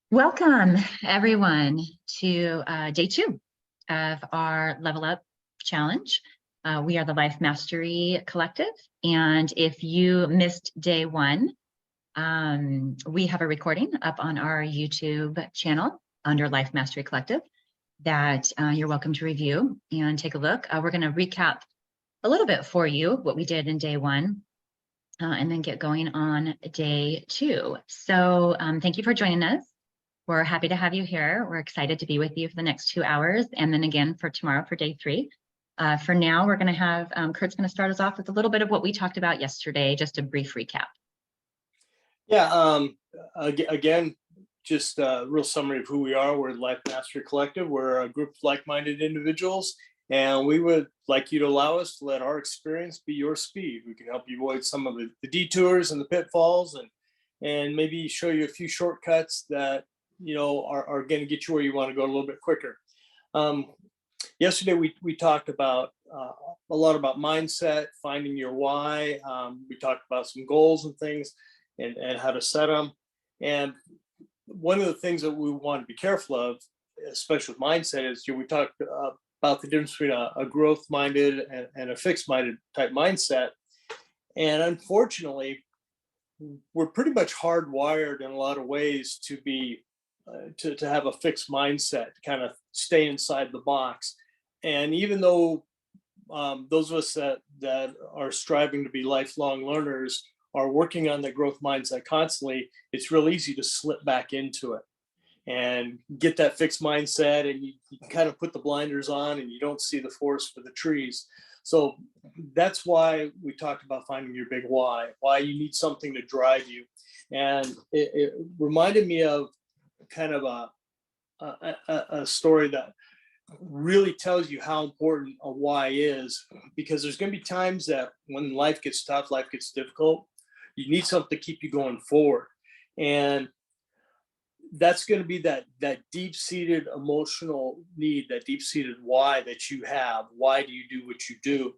Welcome, everyone, to day 2 of our Level Up Challenge. We are the Life Mastery Collective, and if you missed day 1, we have a recording up on our YouTube channel under Life Mastery Collective that you're welcome to review and take a look. We're going to recap a little bit for you what we did in day 1. And then get going on day 2. So thank you for joining us. We're happy to have you here. We're excited to be with you for the next 2 hours, and then again for tomorrow for day 3. For now, we're going to have Kurt's going to start us off with a little bit of what we talked about yesterday, just a brief recap. Yeah, again, just a real summary of who we are. We're the Life Mastery Collective. We're a group of like-minded individuals, and we would like you to allow us to let our experience be your speed. We can help you avoid some of the detours and the pitfalls, and maybe show you a few shortcuts that are going to get you where you want to go a little bit quicker. Yesterday we talked about a lot about mindset, finding your why. We talked about some goals and things and how to set them. And one of the things that we want to be careful of, especially with mindset, is we talked about the difference between a growth-minded and a fixed-minded type mindset. And unfortunately, we're pretty much hardwired in a lot of ways to be to have a fixed mindset, to kind of stay inside the box. And even though those of us that are striving to be lifelong learners are working on the growth mindset constantly, it's real easy to slip back into it and get that fixed mindset, and you kind of put the blinders on and you don't see the forest for the trees. So that's why we talked about finding your big why you need something to drive you. And it reminded me of kind of a story that really tells you how important a why is, because there's going to be times that when life gets tough, life gets difficult, you need something to keep you going forward. And that's going to be that deep-seated emotional need, that deep-seated why that you have. Why do you do what you do?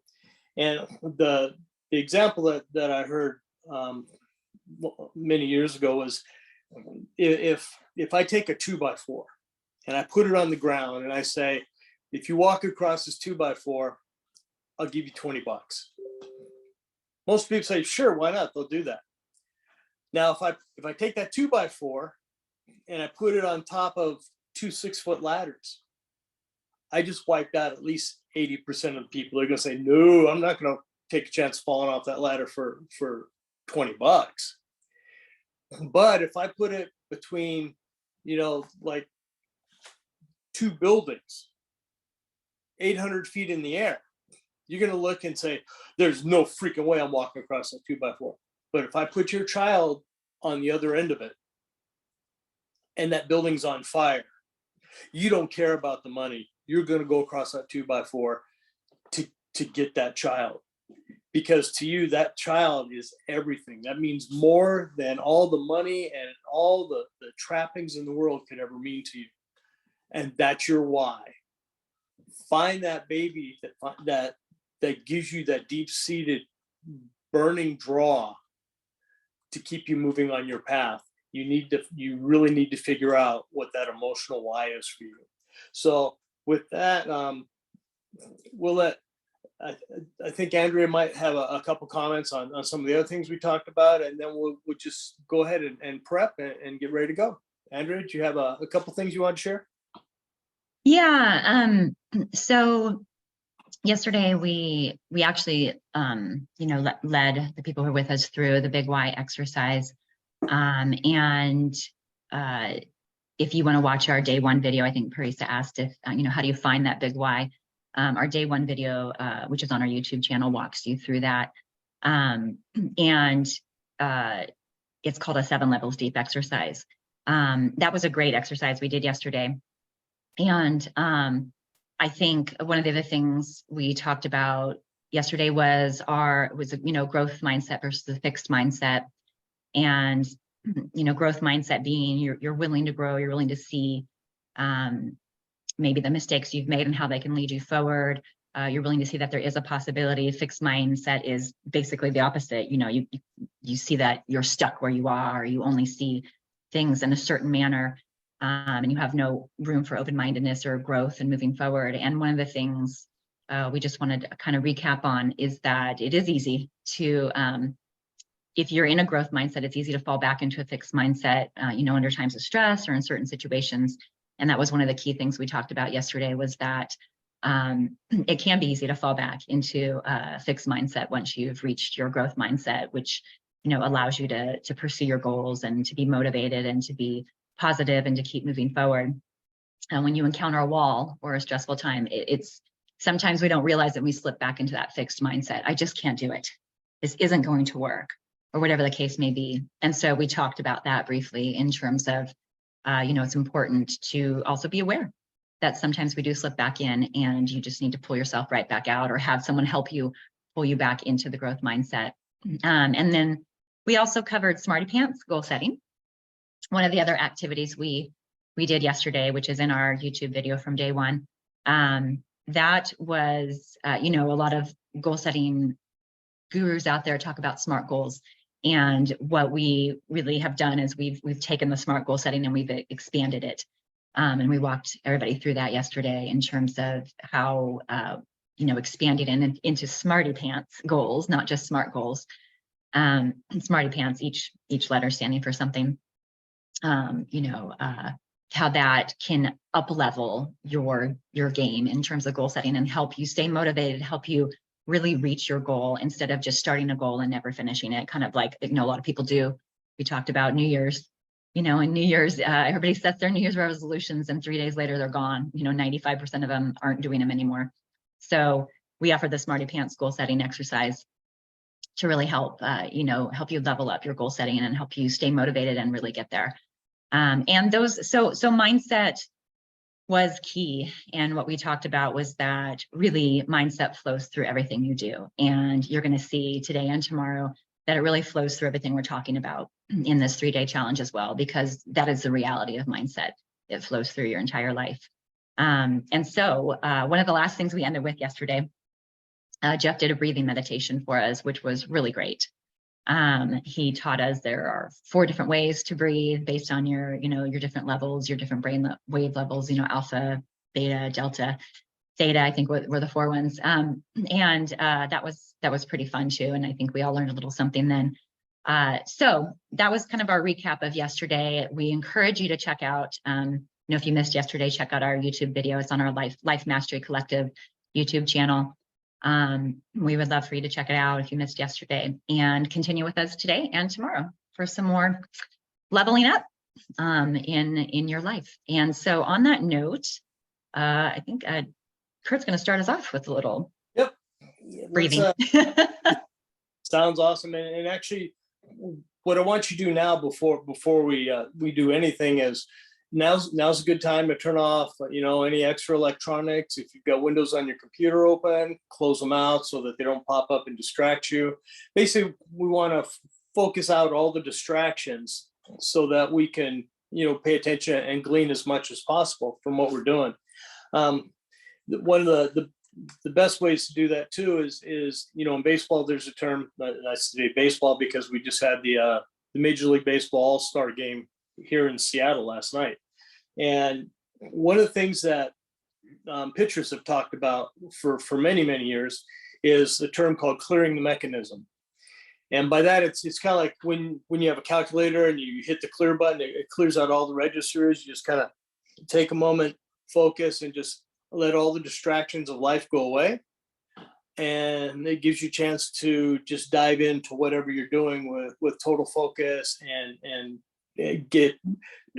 And the example that I heard many years ago was, if I take a 2x4 and I put it on the ground and I say, if you walk across this 2x4, I'll give you $20. Most people say, sure, why not? They'll do that. Now, if I take that 2x4 and I put it on top of 2 6-foot ladders, I just wiped out at least 80% of the people. They're going to say, no, I'm not going to take a chance falling off that ladder for $20. But if I put it between, like 2 buildings, 800 feet in the air, you're going to look and say, there's no freaking way I'm walking across that 2x4. But if I put your child on the other end of it and that building's on fire, you don't care about the money. You're going to go across that 2x4 to get that child. Because to you, that child is everything. That means more than all the money and all the trappings in the world could ever mean to you. And that's your why. Find that baby that gives you that deep-seated burning draw to keep you moving on your path. You really need to figure out what that emotional why is for you. So with that, we'll let I think Andrea might have a couple comments on some of the other things we talked about, and then we'll just go ahead and prep and get ready to go. Andrea, do you have a couple things you want to share? Yeah. So yesterday we actually led the people who are with us through the big why exercise. And if you want to watch our day 1 video, I think Parisa asked if how do you find that big why? Our day 1 video, which is on our YouTube channel, walks you through that. And it's called a 7 levels deep exercise. That was a great exercise we did yesterday. And I think one of the other things we talked about yesterday was growth mindset versus the fixed mindset. And growth mindset being you're willing to grow, you're willing to see maybe the mistakes you've made and how they can lead you forward. You're willing to see that there is a possibility. Fixed mindset is basically the opposite. You see that you're stuck where you are, or you only see things in a certain manner. and you have no room for open-mindedness or growth and moving forward. And one of the things we just wanted to kind of recap on is that it is easy to, if you're in a growth mindset, it's easy to fall back into a fixed mindset, under times of stress or in certain situations. And that was one of the key things we talked about yesterday, was that it can be easy to fall back into a fixed mindset once you've reached your growth mindset, which, allows you to pursue your goals and to be motivated and to be positive and to keep moving forward. And when you encounter a wall or a stressful time, it's sometimes we don't realize that we slip back into that fixed mindset. I just can't do it. This isn't going to work, or whatever the case may be. And so we talked about that briefly in terms of, it's important to also be aware that sometimes we do slip back in, and you just need to pull yourself right back out, or have someone help you pull you back into the growth mindset. And then we also covered Smarty Pants goal setting. One of the other activities we did yesterday, which is in our YouTube video from day one, that was, a lot of goal setting gurus out there talk about SMART goals. And what we really have done is we've taken the SMART goal setting and we've expanded it. And we walked everybody through that yesterday in terms of how, expanding it into Smarty Pants goals, not just SMART goals. Smarty Pants, each letter standing for something. How that can up level your game in terms of goal setting and help you stay motivated, help you really reach your goal instead of just starting a goal and never finishing it. Kind of like, a lot of people do. We talked about New Year's, in New Year's, everybody sets their New Year's resolutions and 3 days later they're gone. 95% of them aren't doing them anymore. So we offer the Smarty Pants goal setting exercise to really help, help you level up your goal setting and help you stay motivated and really get there. And so mindset was key. And what we talked about was that really mindset flows through everything you do. And you're going to see today and tomorrow that it really flows through everything we're talking about in this 3-day challenge as well, because that is the reality of mindset. It flows through your entire life. And so one of the last things we ended with yesterday, Jeff did a breathing meditation for us, which was really great. He taught us there are 4 different ways to breathe based on your, your different levels, your different brain wave levels, alpha, beta, delta, theta, I think were the 4 ones. And that was pretty fun too. And I think we all learned a little something then. So that was kind of our recap of yesterday. We encourage you to check out, if you missed yesterday, check out our YouTube video. It's on our Life Mastery Collective YouTube channel. We would love for you to check it out if you missed yesterday, and continue with us today and tomorrow for some more leveling up in your life. And so on that note, I think Kurt's going to start us off with a little breathing. Sounds awesome. And actually, what I want you to do now before we do anything is, now's a good time to turn off, any extra electronics. If you've got windows on your computer open, close them out so that they don't pop up and distract you. Basically, we want to focus out all the distractions so that we can, pay attention and glean as much as possible from what we're doing. One of the best ways to do that too is in baseball, there's a term, I say baseball because we just had the Major League Baseball All-Star game here in Seattle last night. And one of the things that pitchers have talked about for many, many years is a term called clearing the mechanism. And by that, it's kind of like when you have a calculator and you hit the clear button, it clears out all the registers. You just kind of take a moment, focus, and just let all the distractions of life go away. And it gives you a chance to just dive into whatever you're doing with total focus and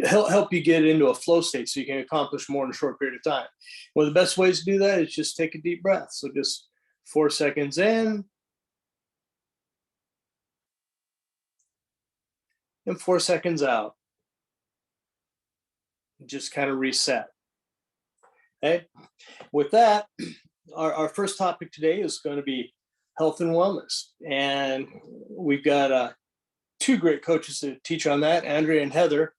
help you get into a flow state so you can accomplish more in a short period of time. One of the best ways to do that is just take a deep breath. So just 4 seconds in and 4 seconds out. Just kind of reset. Okay. With that, our first topic today is going to be health and wellness. And we've got 2 great coaches to teach on that, Andrea and Heather.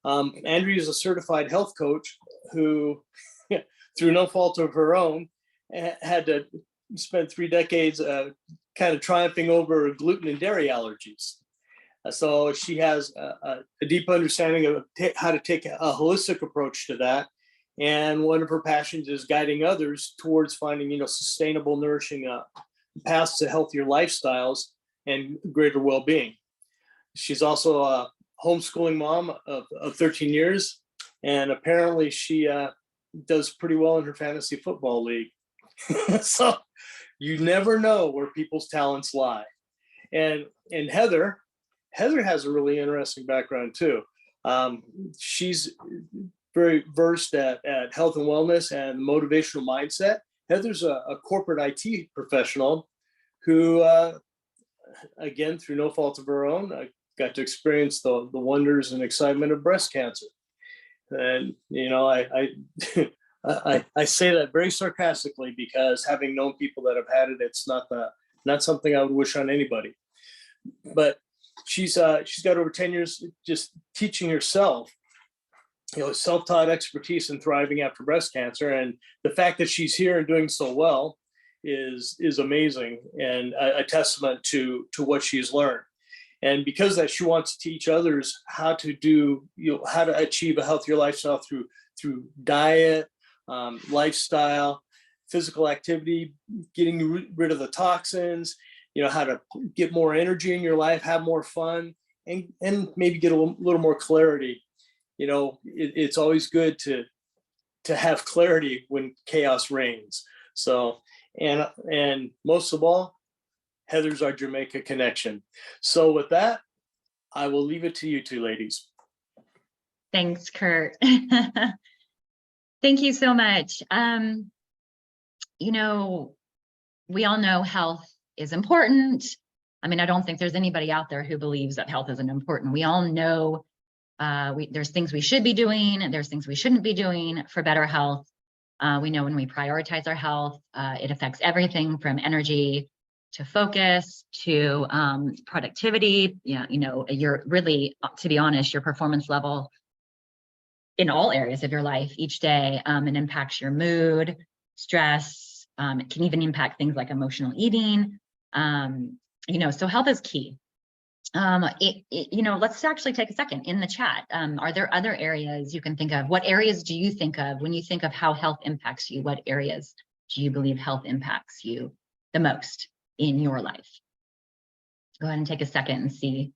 Andrea is a certified health coach who, through no fault of her own, had to spend 3 decades kind of triumphing over gluten and dairy allergies. So she has a deep understanding of how to take a holistic approach to that. And one of her passions is guiding others towards finding, sustainable, nourishing paths to healthier lifestyles and greater well-being. She's also a homeschooling mom of 13 years. And apparently she does pretty well in her fantasy football league. So you never know where people's talents lie. And Heather has a really interesting background too. She's very versed at health and wellness and motivational mindset. Heather's a corporate IT professional who, again, through no fault of her own, got to experience the wonders and excitement of breast cancer. And, I say that very sarcastically because having known people that have had it, it's not something I would wish on anybody. But she's got over 10 years just teaching herself, self-taught expertise in thriving after breast cancer. And the fact that she's here and doing so well is amazing and a testament to what she's learned. And because that, she wants to teach others how to do, how to achieve a healthier lifestyle through diet, lifestyle, physical activity, getting rid of the toxins, how to get more energy in your life, have more fun, and maybe get a little more clarity. It's always good to have clarity when chaos reigns. So, and most of all, Heather's our Jamaica connection. So with that, I will leave it to you two ladies. Thanks, Kurt. Thank you so much. We all know health is important. I mean, I don't think there's anybody out there who believes that health isn't important. We all know there's things we should be doing, and there's things we shouldn't be doing for better health. We know when we prioritize our health, it affects everything from energy to focus to productivity. You're really, to be honest, your performance level in all areas of your life each day. It impacts your mood, stress. It can even impact things like emotional eating. So health is key. Let's actually take a second in the chat. Are there other areas you can think of? What areas do you think of when you think of how health impacts you? What areas do you believe health impacts you the most in your life? Go ahead and take a second and see,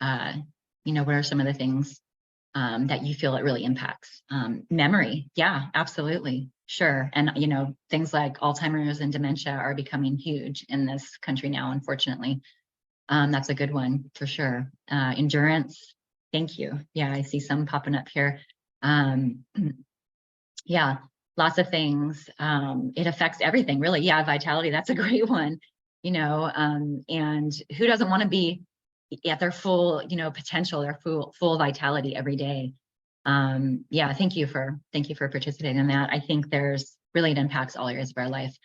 what are some of the things that you feel it really impacts? Memory, yeah, absolutely, sure. And, things like Alzheimer's and dementia are becoming huge in this country now, unfortunately. That's a good one for sure. Endurance, thank you. Yeah, I see some popping up here. Yeah, lots of things. It affects everything, really. Yeah, vitality, that's a great one. And who doesn't want to be at their full, potential, their full vitality every day? Yeah, thank you for participating in that. I think it impacts all areas of our life.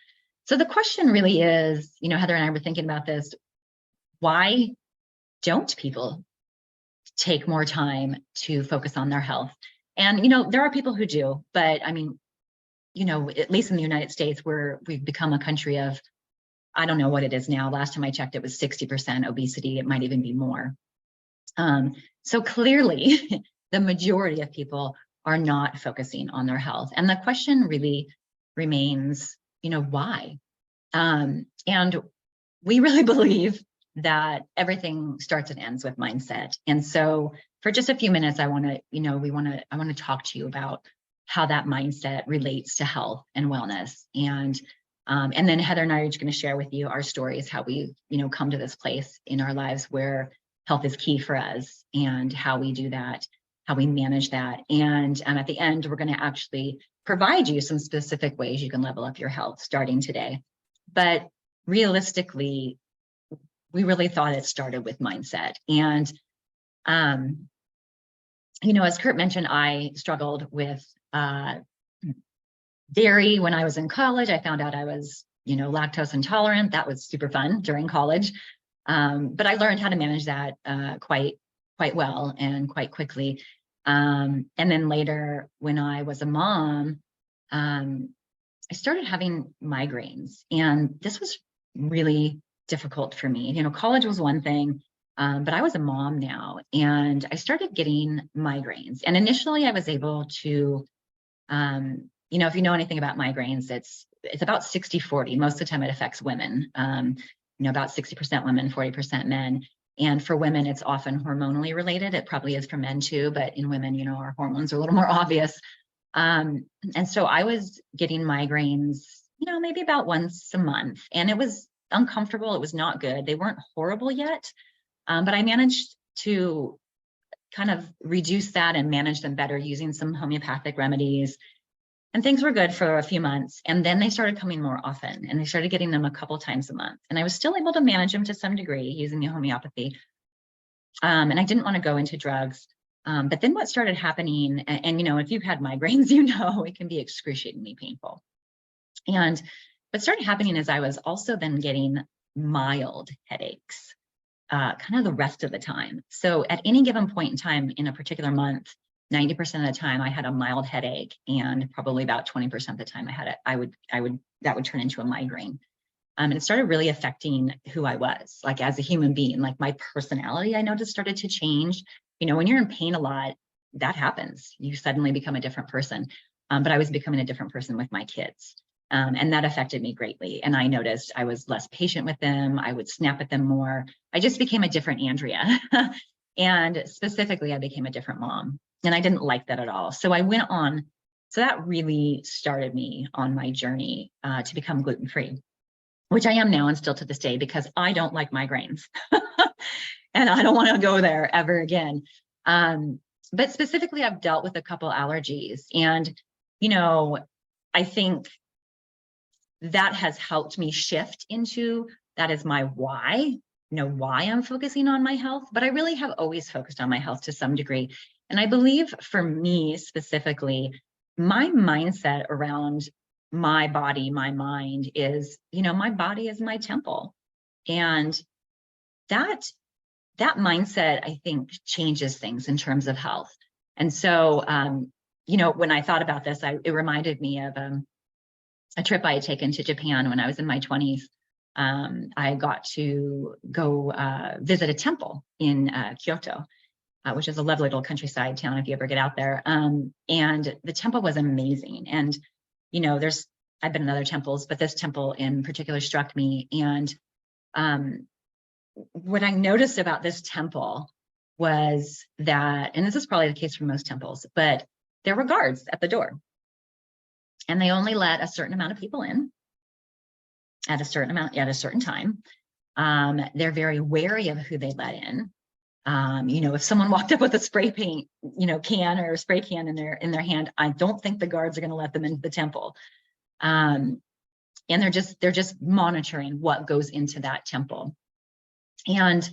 So the question really is, Heather and I were thinking about this. Why don't people take more time to focus on their health? And, there are people who do, but I mean, at least in the United States, we've become a country of, I don't know what it is now. Last time I checked, it was 60% obesity. It might even be more. So clearly, the majority of people are not focusing on their health. And the question really remains, why? And we really believe that everything starts and ends with mindset. And so for just a few minutes, I want to talk to you about how that mindset relates to health and wellness. And then Heather and I are just going to share with you our stories, how we, come to this place in our lives where health is key for us and how we do that, how we manage that. And at the end, we're going to actually provide you some specific ways you can level up your health starting today. But realistically, we really thought it started with mindset. And, as Kurt mentioned, I struggled with dairy when I was in college. I found out I was, lactose intolerant. That was super fun during college. But I learned how to manage that quite well and quite quickly. And then later, when I was a mom, I started having migraines, and this was really difficult for me. College was one thing, But I was a mom now, and I started getting migraines. And initially I was able to, if you know anything about migraines, it's about 60-40. Most of the time it affects women, about 60% women, 40% men. And for women, it's often hormonally related. It probably is for men too, but in women, our hormones are a little more obvious. And so I was getting migraines, maybe about once a month, and it was uncomfortable. It was not good. They weren't horrible yet, but I managed to kind of reduce that and manage them better using some homeopathic remedies. And things were good for a few months. And then they started coming more often, and they started getting them a couple times a month. And I was still able to manage them to some degree using the homeopathy. And I didn't want to go into drugs. But then what started happening, and if you've had migraines, it can be excruciatingly painful. And what started happening is I was also then getting mild headaches, kind of the rest of the time. So at any given point in time in a particular month, 90% of the time I had a mild headache, and probably about 20% of the time that would turn into a migraine. And it started really affecting who I was, like as a human being, like my personality, I noticed started to change. When you're in pain a lot, that happens. You suddenly become a different person. But I was becoming a different person with my kids. And that affected me greatly. And I noticed I was less patient with them. I would snap at them more. I just became a different Andrea. And specifically, I became a different mom. And I didn't like that at all. So I went on. So that really started me on my journey to become gluten-free, which I am now and still to this day, because I don't like migraines. And I don't want to go there ever again. But specifically, I've dealt with a couple allergies. And, I think that has helped me shift into, that is my why, why I'm focusing on my health. But I really have always focused on my health to some degree. And I believe for me specifically, my mindset around my body, my mind is, my body is my temple. And that mindset, I think, changes things in terms of health. And so, when I thought about this, it reminded me of a trip I had taken to Japan when I was in my 20s. I got to go visit a temple in Kyoto, which is a lovely little countryside town if you ever get out there. And the temple was amazing. And, I've been in other temples, but this temple in particular struck me. And what I noticed about this temple was that, and this is probably the case for most temples, but there were guards at the door, and they only let a certain amount of people in at a certain time. They're very wary of who they let in. If someone walked up with a spray paint, can or a spray can in their hand, I don't think the guards are going to let them into the temple. And they're just monitoring what goes into that temple. And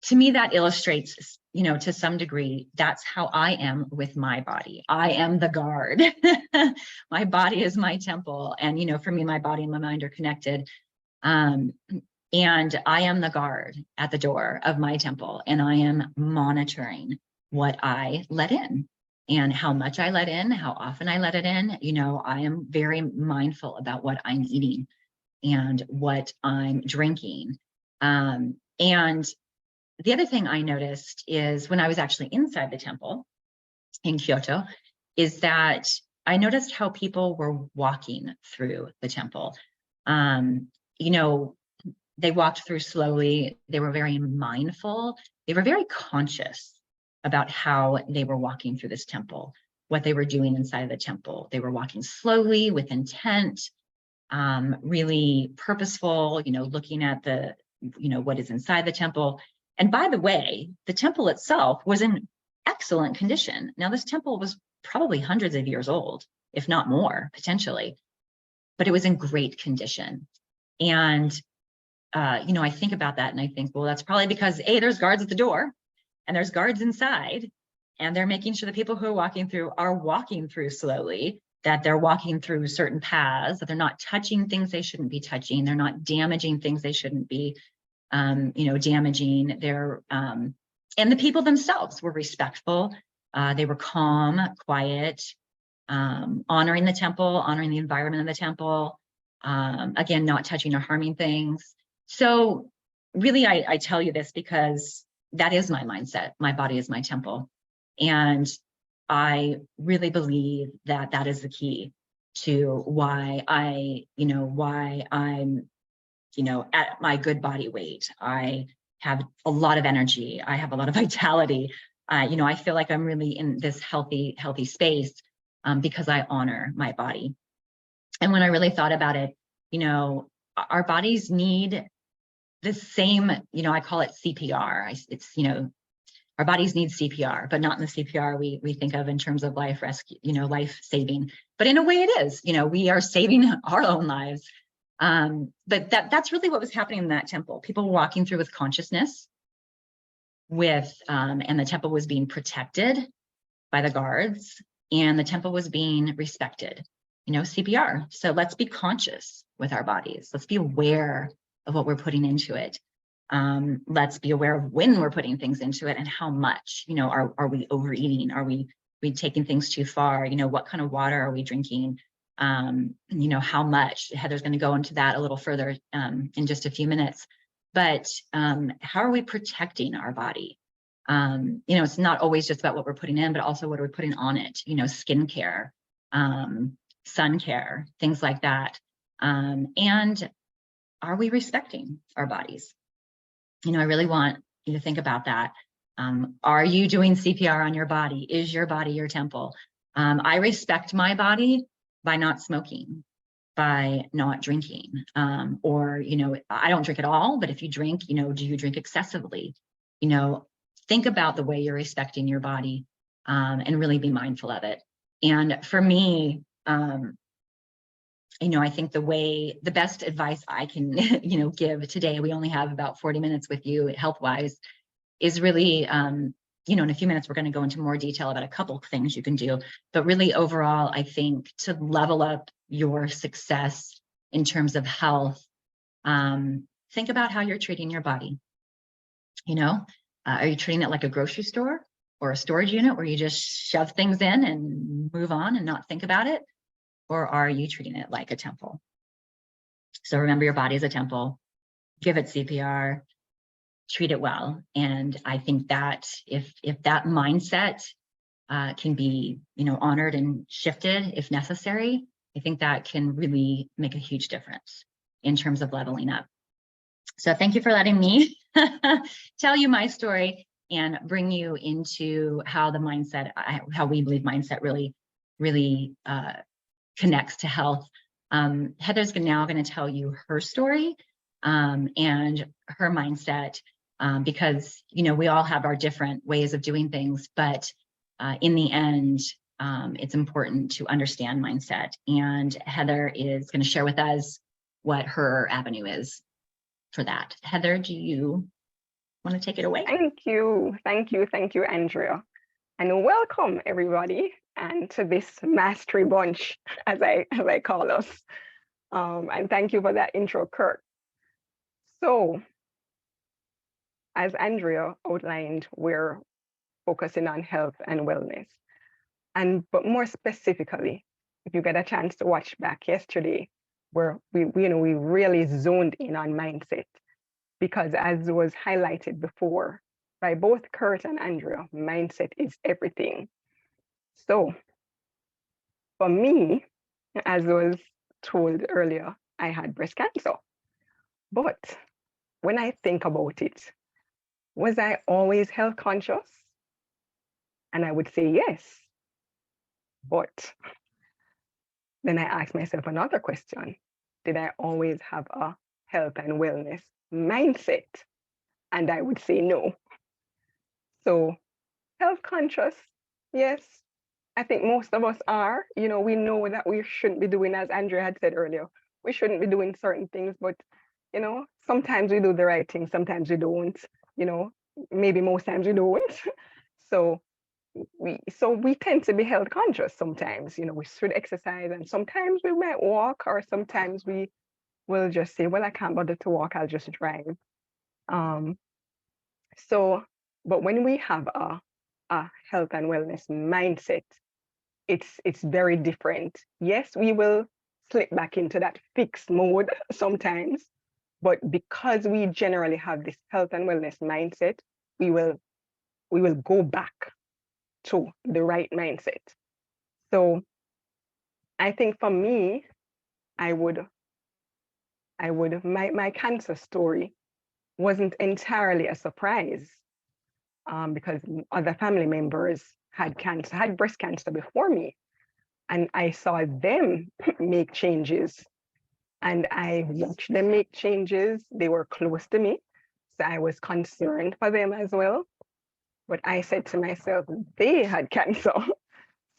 to me, that illustrates, to some degree, that's how I am with my body. I am the guard. My body is my temple. And, for me, my body and my mind are connected. And I am the guard at the door of my temple, and I am monitoring what I let in and how much I let in, how often I let it in. I am very mindful about what I'm eating and what I'm drinking. And the other thing I noticed is when I was actually inside the temple in Kyoto, is that I noticed how people were walking through the temple. They walked through slowly. They were very mindful. They were very conscious about how they were walking through this temple, what they were doing inside of the temple. They were walking slowly with intent, really purposeful, looking at what is inside the temple. And by the way, the temple itself was in excellent condition. Now, this temple was probably hundreds of years old, if not more, potentially, but it was in great condition. And, I think about that and I think, well, that's probably because there's guards at the door and there's guards inside, and they're making sure the people who are walking through slowly, that they're walking through certain paths, that they're not touching things they shouldn't be touching. They're not damaging things they shouldn't be, damaging. And the people themselves were respectful. They were calm, quiet, honoring the temple, honoring the environment of the temple. Again, not touching or harming things. So really, I tell you this because that is my mindset. My body is my temple. And I really believe that that is the key to why I'm, at my good body weight. I have a lot of energy. I have a lot of vitality. I feel like I'm really in this healthy space because I honor my body. And when I really thought about it, our bodies need the same, I call it CPR. Our bodies need CPR, but not in the CPR we think of in terms of life rescue, life saving. But in a way, it is. We are saving our own lives. But that's really what was happening in that temple. People were walking through with consciousness, and the temple was being protected by the guards, and the temple was being respected. CPR. So let's be conscious with our bodies. Let's be aware of what we're putting into it. Let's be aware of when we're putting things into it and how much. Are we overeating? Are we taking things too far? What kind of water are we drinking? How much? Heather's going to go into that a little further in just a few minutes. But how are we protecting our body? It's not always just about what we're putting in, but also what are we putting on it? Skincare, sun care, things like that. And are we respecting our bodies? I really want you to think about that. Are you doing CPR on your body? Is your body your temple? I respect my body by not smoking, by not drinking, or, I don't drink at all, but if you drink, do you drink excessively? Think about the way you're respecting your body, and really be mindful of it. And for me, I think the best advice I can, give today, we only have about 40 minutes with you health-wise, is really, in a few minutes, we're going to go into more detail about a couple of things you can do. But really overall, I think to level up your success in terms of health, think about how you're treating your body. Are you treating it like a grocery store or a storage unit where you just shove things in and move on and not think about it? Or are you treating it like a temple? So remember, your body is a temple. Give it CPR, treat it well. And I think that if that mindset can be, honored and shifted if necessary, I think that can really make a huge difference in terms of leveling up. So thank you for letting me tell you my story and bring you into how the mindset, how we believe mindset really connects to health. Heather's now going to tell you her story and her mindset, because we all have our different ways of doing things, but in the end, it's important to understand mindset. And Heather is going to share with us what her avenue is for that. Heather, do you want to take it away? Thank you, Andrea. And welcome everybody, and to this mastery bunch, as I call us. And thank you for that intro, Kurt. So, as Andrea outlined, we're focusing on health and wellness. But more specifically, if you get a chance to watch back yesterday, where we really zoned in on mindset, because as was highlighted before by both Kurt and Andrea, mindset is everything. So for me, as was told earlier, I had breast cancer. But when I think about it, was I always health conscious? And I would say yes. But then I asked myself another question. Did I always have a health and wellness mindset? And I would say no. So health conscious, yes. I think most of us are. We know that we shouldn't be doing, as Andrea had said earlier, we shouldn't be doing certain things, but sometimes we do the right thing, sometimes we don't, maybe most times we don't. So we tend to be health conscious sometimes. We should exercise, and sometimes we might walk, or sometimes we will just say, well, I can't bother to walk, I'll just drive. But when we have a health and wellness mindset, it's very different. Yes, we will slip back into that fixed mode sometimes, But because we generally have this health and wellness mindset, we will go back to the right mindset. So I think for me, my cancer story wasn't entirely a surprise, because other family members had breast cancer before me, and I saw them make changes, and I watched them make changes. They were close to me, so I was concerned for them as well. But I said to myself, they had cancer,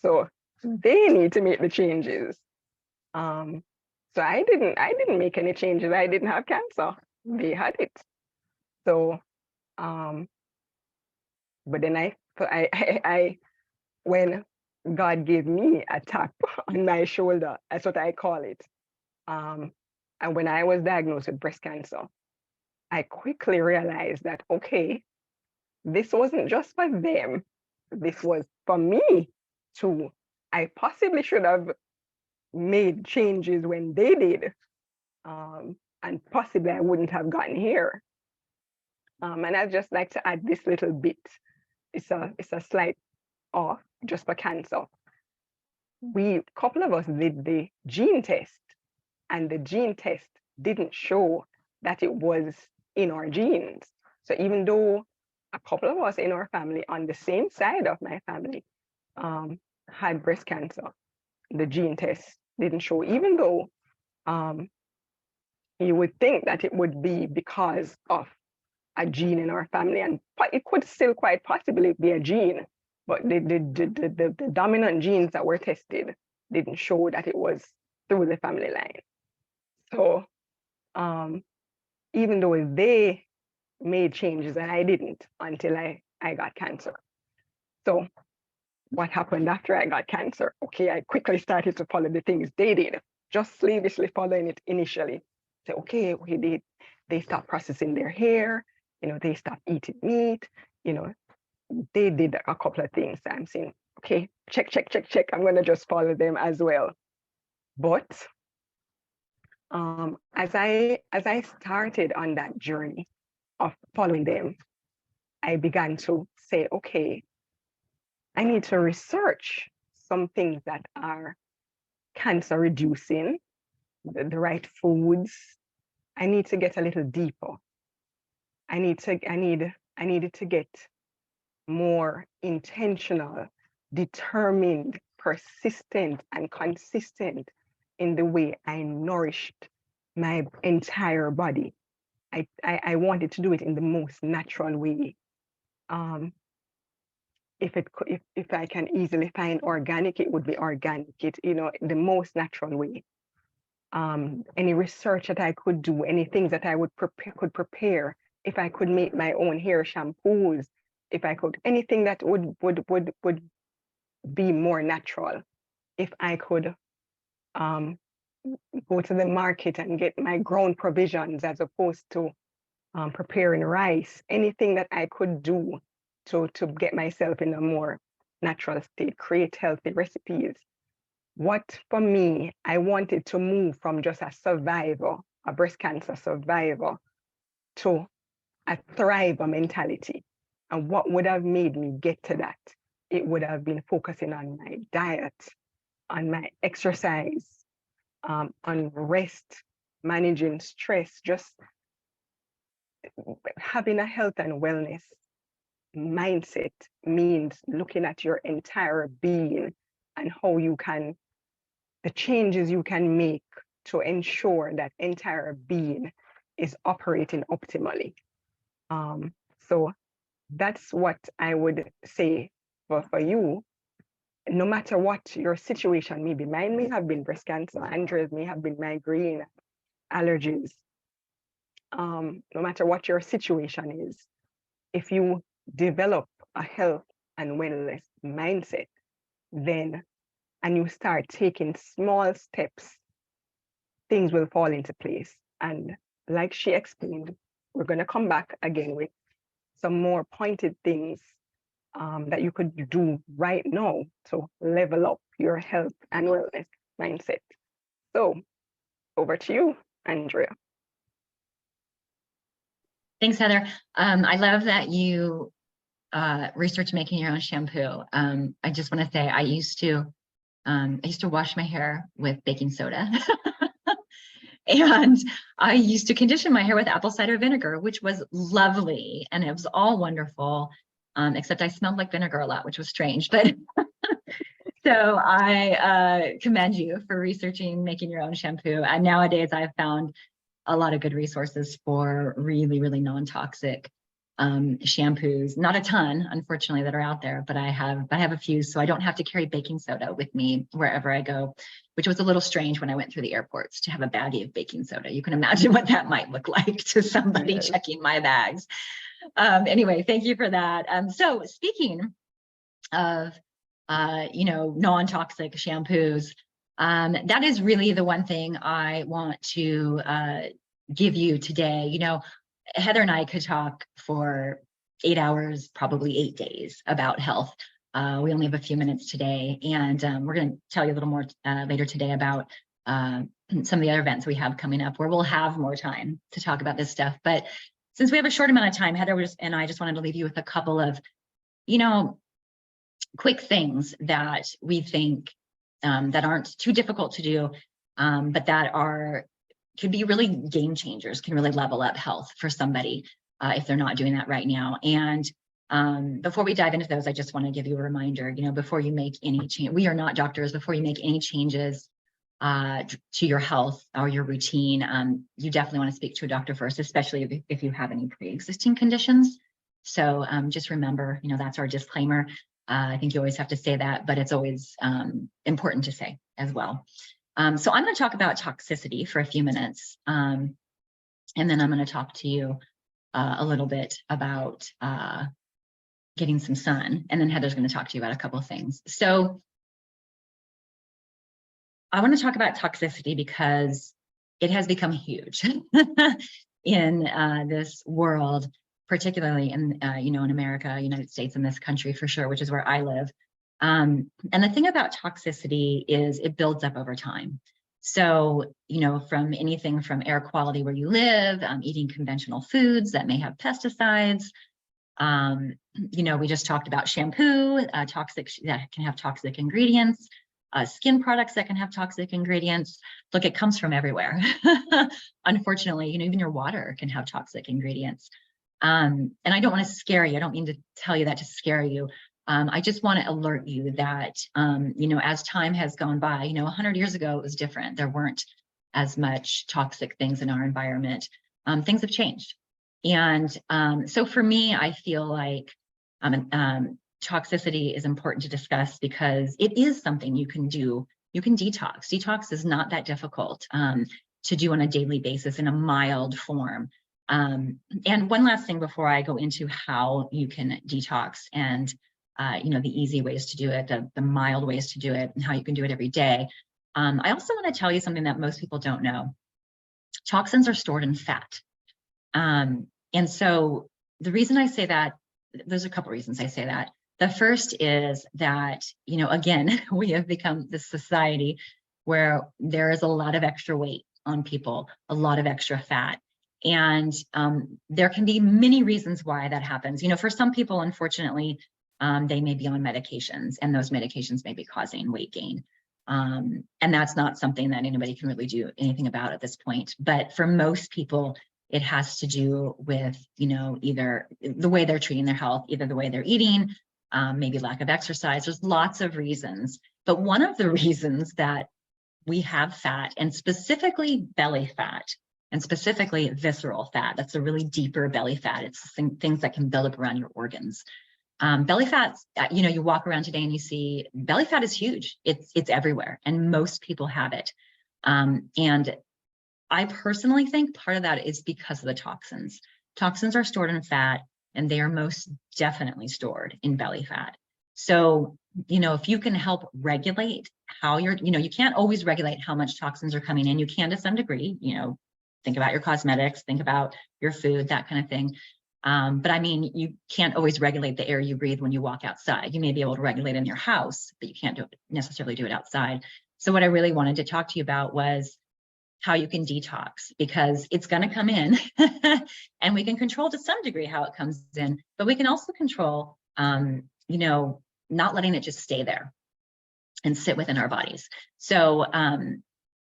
so they need to make the changes. So I didn't make any changes. I didn't have cancer. They had it. So, but then when God gave me a tap on my shoulder, that's what I call it. And when I was diagnosed with breast cancer, I quickly realized that, okay, this wasn't just for them. This was for me too. I possibly should have made changes when they did. And possibly I wouldn't have gotten here. And I'd just like to add this little bit. It's a slight off just for cancer. A couple of us did the gene test, and the gene test didn't show that it was in our genes. So even though a couple of us in our family on the same side of my family had breast cancer, the gene test didn't show, even though you would think that it would be because of a gene in our family, and it could still quite possibly be a gene, but the dominant genes that were tested didn't show that it was through the family line. So even though they made changes and I didn't until I got cancer. So what happened after I got cancer? Okay, I quickly started to follow the things they did, just slavishly following it initially. So okay, they stopped processing their hair, they stopped eating meat, they did a couple of things. I'm saying, okay, check. I'm gonna just follow them as well. But as I started on that journey of following them, I began to say, okay, I need to research some things that are cancer reducing, the right foods. I need to get a little deeper. I needed to get more intentional, determined, persistent, and consistent in the way I nourished my entire body. I wanted to do it in the most natural way. If I can easily find organic, it would be organic. The most natural way. Any research that I could do, any things that I could prepare, if I could make my own hair shampoos, if I could, anything that would be more natural. If I could go to the market and get my grown provisions as opposed to preparing rice, anything that I could do to get myself in a more natural state, create healthy recipes. What for me, I wanted to move from just a survivor, a breast cancer survivor, to a thriver mentality. And what would have made me get to that? It would have been focusing on my diet, on my exercise, on rest, managing stress, just having a health and wellness mindset means looking at your entire being and how the changes you can make to ensure that entire being is operating optimally. So that's what I would say for you. No matter what your situation may be, mine may have been breast cancer, Andrea's may have been migraine, allergies. No matter what your situation is, if you develop a health and wellness mindset, and you start taking small steps, things will fall into place. And like she explained, we're going to come back again with some more pointed things that you could do right now to level up your health and wellness mindset. So over to you, Andrea. Thanks, Heather. I love that you research making your own shampoo. I just want to say I used to wash my hair with baking soda. And I used to condition my hair with apple cider vinegar, which was lovely. And it was all wonderful, except I smelled like vinegar a lot, which was strange. But so I commend you for researching making your own shampoo. And nowadays I've found a lot of good resources for really, really non-toxic shampoos. Not a ton, unfortunately, that are out there, but I have a few, so I don't have to carry baking soda with me wherever I go, which was a little strange when I went through the airports to have a baggie of baking soda. You can imagine what that might look like to somebody Yes. checking my bags. Anyway, thank you for that. So speaking of non-toxic shampoos, that is really the one thing I want to give you today. Heather and I could talk for 8 hours, probably 8 days about health. We only have a few minutes today, and we're going to tell you a little more later today about some of the other events we have coming up where we'll have more time to talk about this stuff. But since we have a short amount of time, Heather and I just wanted to leave you with a couple of, quick things that we think that aren't too difficult to do, but that could be really game changers, can really level up health for somebody if they're not doing that right now. And before we dive into those, I just want to give you a reminder, before you make any change, we are not doctors, before you make any changes to your health or your routine, you definitely want to speak to a doctor first, especially if you have any pre-existing conditions. So just remember, that's our disclaimer. I think you always have to say that, but it's always important to say as well. So I'm going to talk about toxicity for a few minutes, and then I'm going to talk to you a little bit about getting some sun, and then Heather's going to talk to you about a couple of things. So I want to talk about toxicity because it has become huge in this world, particularly in in America, United States, in this country for sure, which is where I live. And the thing about toxicity is it builds up over time. So, from anything from air quality where you live, eating conventional foods that may have pesticides. We just talked about shampoo, that can have toxic ingredients, skin products that can have toxic ingredients. Look, it comes from everywhere. Unfortunately, even your water can have toxic ingredients. And I don't want to scare you. I don't mean to tell you that to scare you. I just want to alert you that, as time has gone by, 100 years ago, it was different. There weren't as much toxic things in our environment. Things have changed. And so for me, I feel like toxicity is important to discuss because it is something you can do. You can detox. Detox is not that difficult to do on a daily basis in a mild form. And one last thing before I go into how you can detox and the easy ways to do it, the mild ways to do it, and how you can do it every day. I also want to tell you something that most people don't know. Toxins are stored in fat. And so the reason I say that, there's a couple reasons I say that. The first is that, again, we have become this society where there is a lot of extra weight on people, a lot of extra fat. And there can be many reasons why that happens. For some people, unfortunately, they may be on medications, and those medications may be causing weight gain. And that's not something that anybody can really do anything about at this point. But for most people, it has to do with, either the way they're treating their health, either the way they're eating, maybe lack of exercise. There's lots of reasons. But one of the reasons that we have fat, and specifically belly fat, and specifically visceral fat, that's a really deeper belly fat. It's things that can build up around your organs. Belly fat, you walk around today and you see belly fat is huge. It's everywhere, and most people have it. And I personally think part of that is because of the toxins. Toxins are stored in fat, and they are most definitely stored in belly fat. So, if you can help regulate how you can't always regulate how much toxins are coming in. You can to some degree, think about your cosmetics, think about your food, that kind of thing. But I mean, you can't always regulate the air you breathe when you walk outside. You may be able to regulate in your house, but you can't necessarily do it outside. So what I really wanted to talk to you about was how you can detox, because it's going to come in and we can control to some degree how it comes in, but we can also control, not letting it just stay there and sit within our bodies. So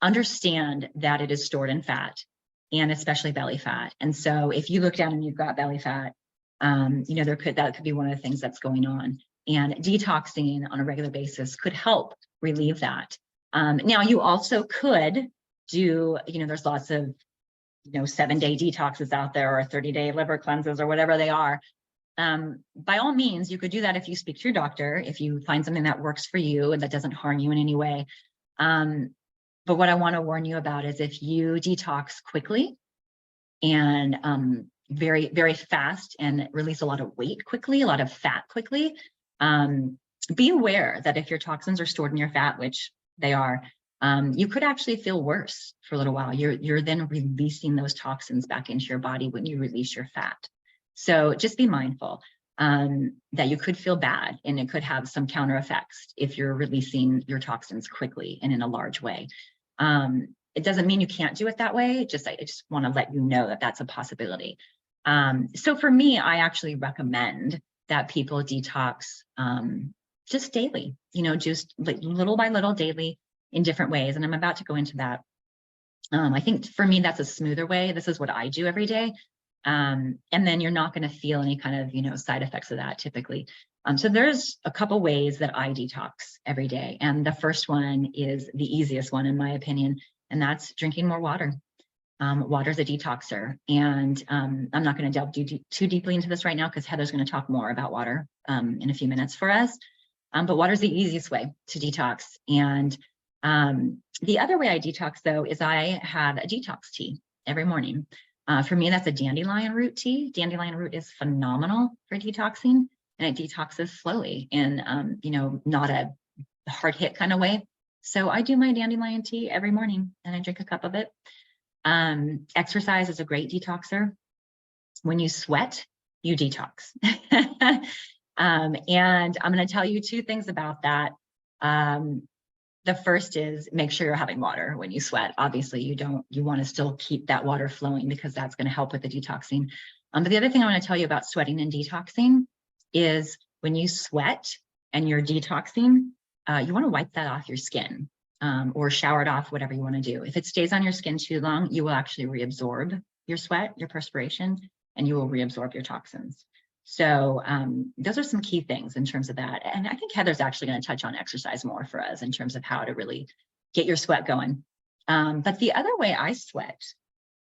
understand that it is stored in fat, and especially belly fat. And so if you look down and you've got belly fat, that could be one of the things that's going on. And detoxing on a regular basis could help relieve that. Now, you also could do, there's lots of, 7-day detoxes out there, or 30-day liver cleanses, or whatever they are. By all means, you could do that if you speak to your doctor, if you find something that works for you and that doesn't harm you in any way. But what I want to warn you about is if you detox quickly and very, very fast and release a lot of weight quickly, a lot of fat quickly, be aware that if your toxins are stored in your fat, which they are, you could actually feel worse for a little while. You're then releasing those toxins back into your body when you release your fat. So just be mindful that you could feel bad, and it could have some counter effects if you're releasing your toxins quickly and in a large way. It doesn't mean you can't do it that way. I just want to let you know that that's a possibility. So for me, I actually recommend that people detox just daily, just little by little daily in different ways. And I'm about to go into that. I think for me, that's a smoother way. This is what I do every day. And then you're not going to feel any kind of, side effects of that typically. So there's a couple ways that I detox every day. And the first one is the easiest one, in my opinion, and that's drinking more water. Water is a detoxer. And I'm not going to delve too deeply into this right now, because Heather's going to talk more about water in a few minutes for us. But water is the easiest way to detox. And the other way I detox, though, is I have a detox tea every morning. For me, that's a dandelion root tea. Dandelion root is phenomenal for detoxing, and it detoxes slowly in, not a hard hit kind of way. So I do my dandelion tea every morning, and I drink a cup of it. Exercise is a great detoxer. When you sweat, you detox. And I'm going to tell you two things about that. The first is make sure you're having water when you sweat. Obviously, you want to still keep that water flowing, because that's going to help with the detoxing. But the other thing I want to tell you about sweating and detoxing is when you sweat and you're detoxing, you want to wipe that off your skin, or shower it off, whatever you want to do. If it stays on your skin too long, you will actually reabsorb your sweat, your perspiration, and you will reabsorb your toxins. So those are some key things in terms of that. And I think Heather's actually going to touch on exercise more for us in terms of how to really get your sweat going. But the other way I sweat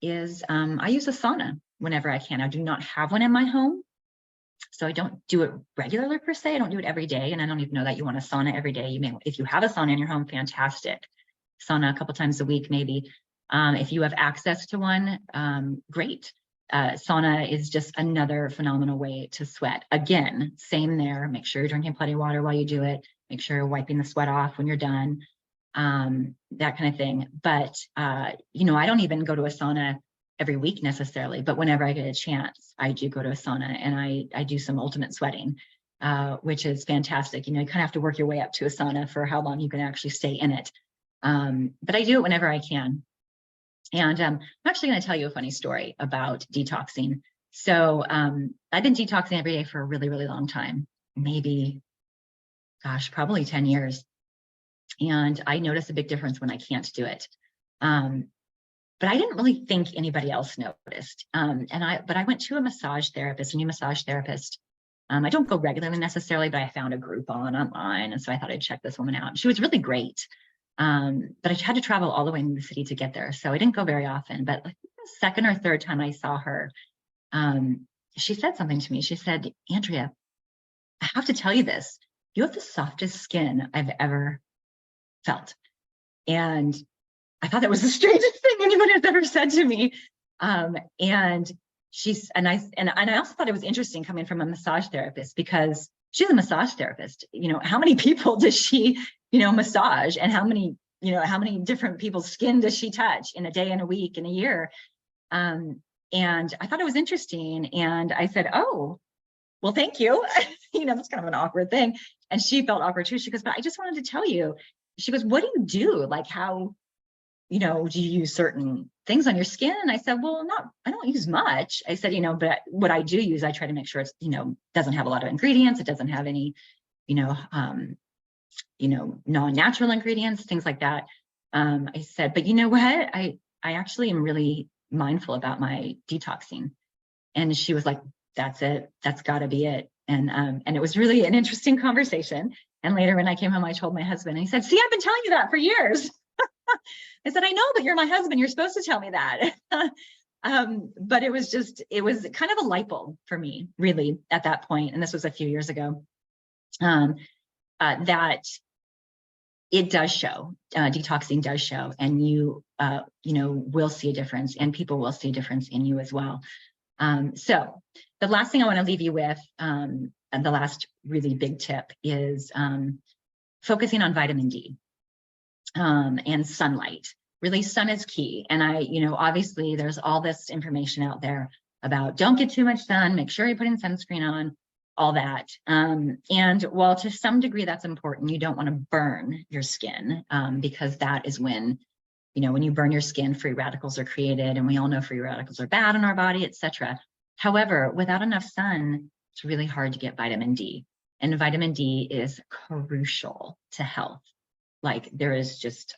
is I use a sauna whenever I can. I do not have one in my home, so I don't do it regularly per se. I don't do it every day. And I don't even know that you want a sauna every day. If you have a sauna in your home, fantastic. Sauna a couple times a week, maybe. If you have access to one, great. Sauna is just another phenomenal way to sweat. Again, same there. Make sure you're drinking plenty of water while you do it. Make sure you're wiping the sweat off when you're done, that kind of thing. But, I don't even go to a sauna every week necessarily, but whenever I get a chance, I do go to a sauna, and I do some ultimate sweating, which is fantastic. You kind of have to work your way up to a sauna for how long you can actually stay in it. But I do it whenever I can. And I'm actually going to tell you a funny story about detoxing. So I've been detoxing every day for a really, really long time, maybe, probably 10 years. And I notice a big difference when I can't do it. But I didn't really think anybody else noticed. But I went to a massage therapist, a new massage therapist. I don't go regularly necessarily, but I found a group online. And so I thought I'd check this woman out. She was really great. But I had to travel all the way in the city to get there. So I didn't go very often, but like the second or third time I saw her, she said something to me. She said, "Andrea, I have to tell you this. You have the softest skin I've ever felt." And I thought that was the strangest thing anyone has ever said to me. And I also thought it was interesting coming from a massage therapist, because she's a massage therapist. How many people does she, massage, and how many different people's skin does she touch in a day, in a week, in a year? And I thought it was interesting. And I said, "Oh, well, thank you." That's kind of an awkward thing. And she felt awkward too. She goes, "But I just wanted to tell you," she goes, "what do you do? Like, how do you use certain things on your skin? And I said, well, I don't use much. I said, but what I do use, I try to make sure it's, doesn't have a lot of ingredients. It doesn't have any, non-natural ingredients, things like that. I said, but you know what? I actually am really mindful about my detoxing. And she was like, that's it. That's gotta be it. And it was really an interesting conversation. And later when I came home, I told my husband, and he said, see, I've been telling you that for years. I said, I know, but you're my husband. You're supposed to tell me that. But it was kind of a light bulb for me, really, at that point. And this was a few years ago, that it does show, detoxing does show, and you will see a difference, and people will see a difference in you as well. So the last thing I want to leave you with, and the last really big tip is focusing on vitamin D and sunlight. Really, sun is key. And obviously there's all this information out there about don't get too much sun, make sure you're putting sunscreen on, all that. And while to some degree that's important, you don't want to burn your skin because that is when you burn your skin, free radicals are created, and we all know free radicals are bad in our body, etc. However, without enough sun, it's really hard to get vitamin D. And vitamin D is crucial to health. Like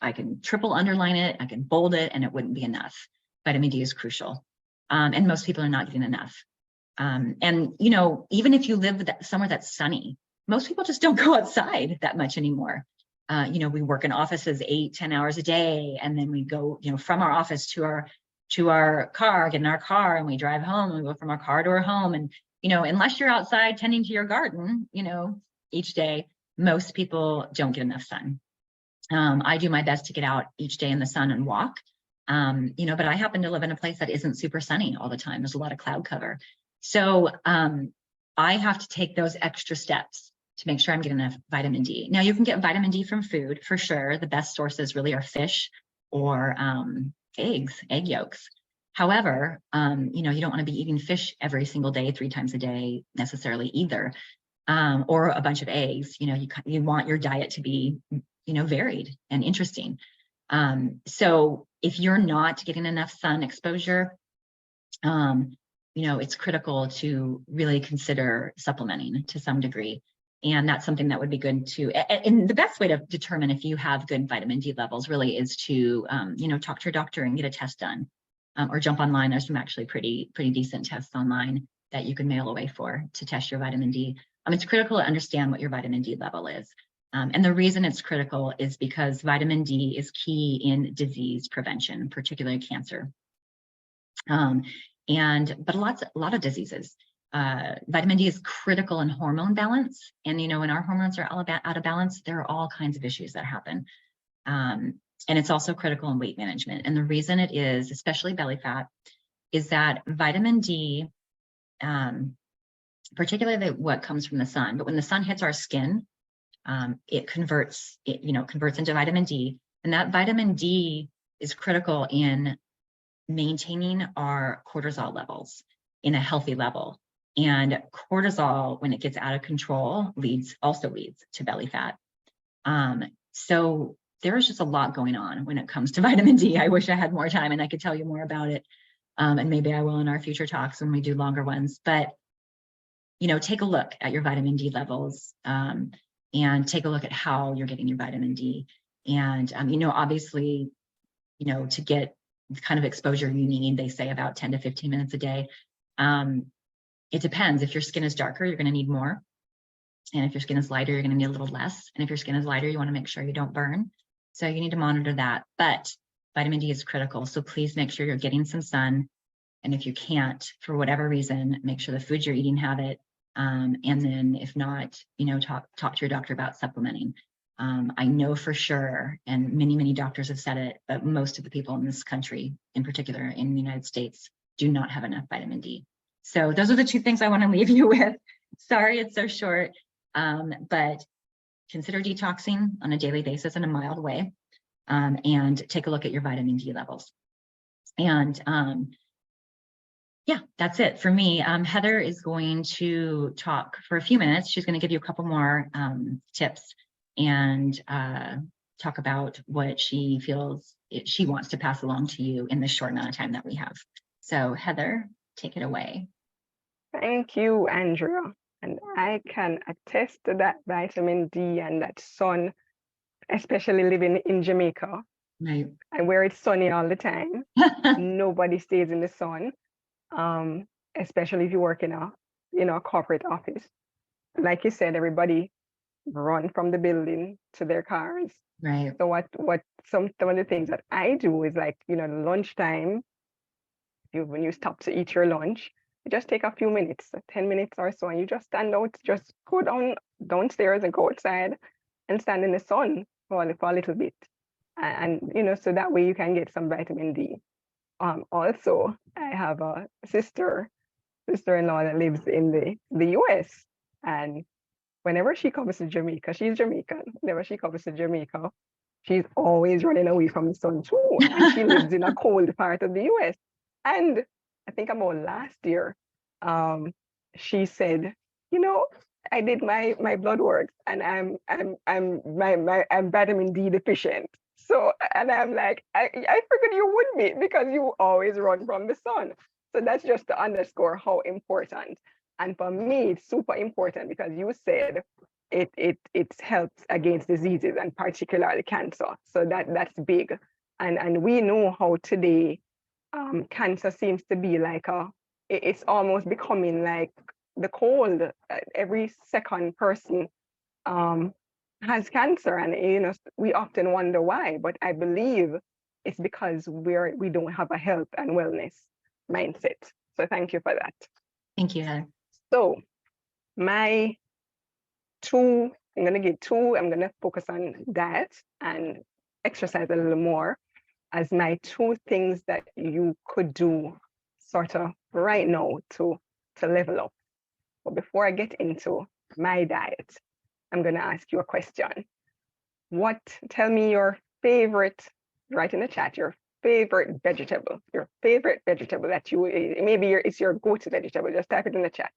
I can triple underline it, I can bold it, and it wouldn't be enough. Vitamin D is crucial. And most people are not getting enough. And even if you live somewhere that's sunny, most people just don't go outside that much anymore. We work in offices 8-10 hours a day, and then we go, from our office to our car, get in our car, and we drive home, and we go from our car to our home. And, unless you're outside tending to your garden, each day, most people don't get enough sun. I do my best to get out each day in the sun and walk, but I happen to live in a place that isn't super sunny all the time. There's a lot of cloud cover. So I have to take those extra steps to make sure I'm getting enough vitamin D. Now, you can get vitamin D from food for sure. The best sources really are fish or eggs, egg yolks. However, you don't want to be eating fish every single day, 3 times a day necessarily either, or a bunch of eggs. You want your diet to be, varied and interesting. So if you're not getting enough sun exposure, it's critical to really consider supplementing to some degree. And that's something that would be good to, and the best way to determine if you have good vitamin D levels really is to, talk to your doctor and get a test done, or jump online. There's some actually pretty decent tests online that you can mail away to test your vitamin D. It's critical to understand what your vitamin D level is. And the reason it's critical is because vitamin D is key in disease prevention, particularly cancer. But a lot of diseases. Vitamin D is critical in hormone balance. And, when our hormones are all out of balance, there are all kinds of issues that happen. And it's also critical in weight management. And the reason it is, especially belly fat, is that vitamin D, particularly what comes from the sun, but when the sun hits our skin, it converts into vitamin D. And that vitamin D is critical in maintaining our cortisol levels in a healthy level. And cortisol, when it gets out of control, also leads to belly fat. So there's just a lot going on when it comes to vitamin D. I wish I had more time and I could tell you more about it. And maybe I will in our future talks when we do longer ones. But, take a look at your vitamin D levels, and take a look at how you're getting your vitamin D. And, obviously, to get the kind of exposure you need, they say about 10 to 15 minutes a day. It depends. If your skin is darker, you're going to need more. And if your skin is lighter, you're going to need a little less. And if your skin is lighter, you want to make sure you don't burn. So you need to monitor that. But vitamin D is critical. So please make sure you're getting some sun. And if you can't, for whatever reason, make sure the food you're eating have it. And then if not, talk to your doctor about supplementing. I know for sure, and many doctors have said it, but most of the people in this country, in particular in the United States, do not have enough vitamin D. So those are the 2 things I want to leave you with. Sorry, it's so short, but consider detoxing on a daily basis in a mild way, and take a look at your vitamin D levels. And yeah, that's it for me. Heather is going to talk for a few minutes. She's going to give you a couple more tips and talk about what she feels she wants to pass along to you in the short amount of time that we have. So Heather, take it away. Thank you, Andrea. And I can attest to that vitamin D and that sun, especially living in Jamaica, Right. and where it's sunny all the time. Nobody stays in the sun, especially if you work in a corporate office. Like you said, everybody run from the building to their cars. Right. So what some of the things that I do is like, lunchtime, when you stop to eat your lunch, you just take a few minutes, 10 minutes or so, and you just stand out, just go downstairs and go outside and stand in the sun for a little bit. And so that way you can get some vitamin D. Also, I have a sister-in-law that lives in the US, and whenever she comes to Jamaica, she's Jamaican. Whenever she comes to Jamaica, she's always running away from the sun too. And she lives in a cold part of the US. And I think about last year, she said, I did my blood work and I'm vitamin D deficient. So, and I'm like, I figured you would be because you always run from the sun. So that's just to underscore how important. And for me, it's super important because you said it helps against diseases and particularly cancer. So that's big. And we know how today cancer seems to be like it's almost becoming like the cold. Every second person has cancer, and we often wonder why. But I believe it's because we don't have a health and wellness mindset. So thank you for that. Thank you, Heather. So my two, I'm gonna give two. I'm gonna focus on diet and exercise a little more as my two things that you could do sort of right now to level up. But before I get into my diet, I'm going to ask you a question. Tell me your favorite, write in the chat, your favorite vegetable that it's your go-to vegetable. Just type it in the chat.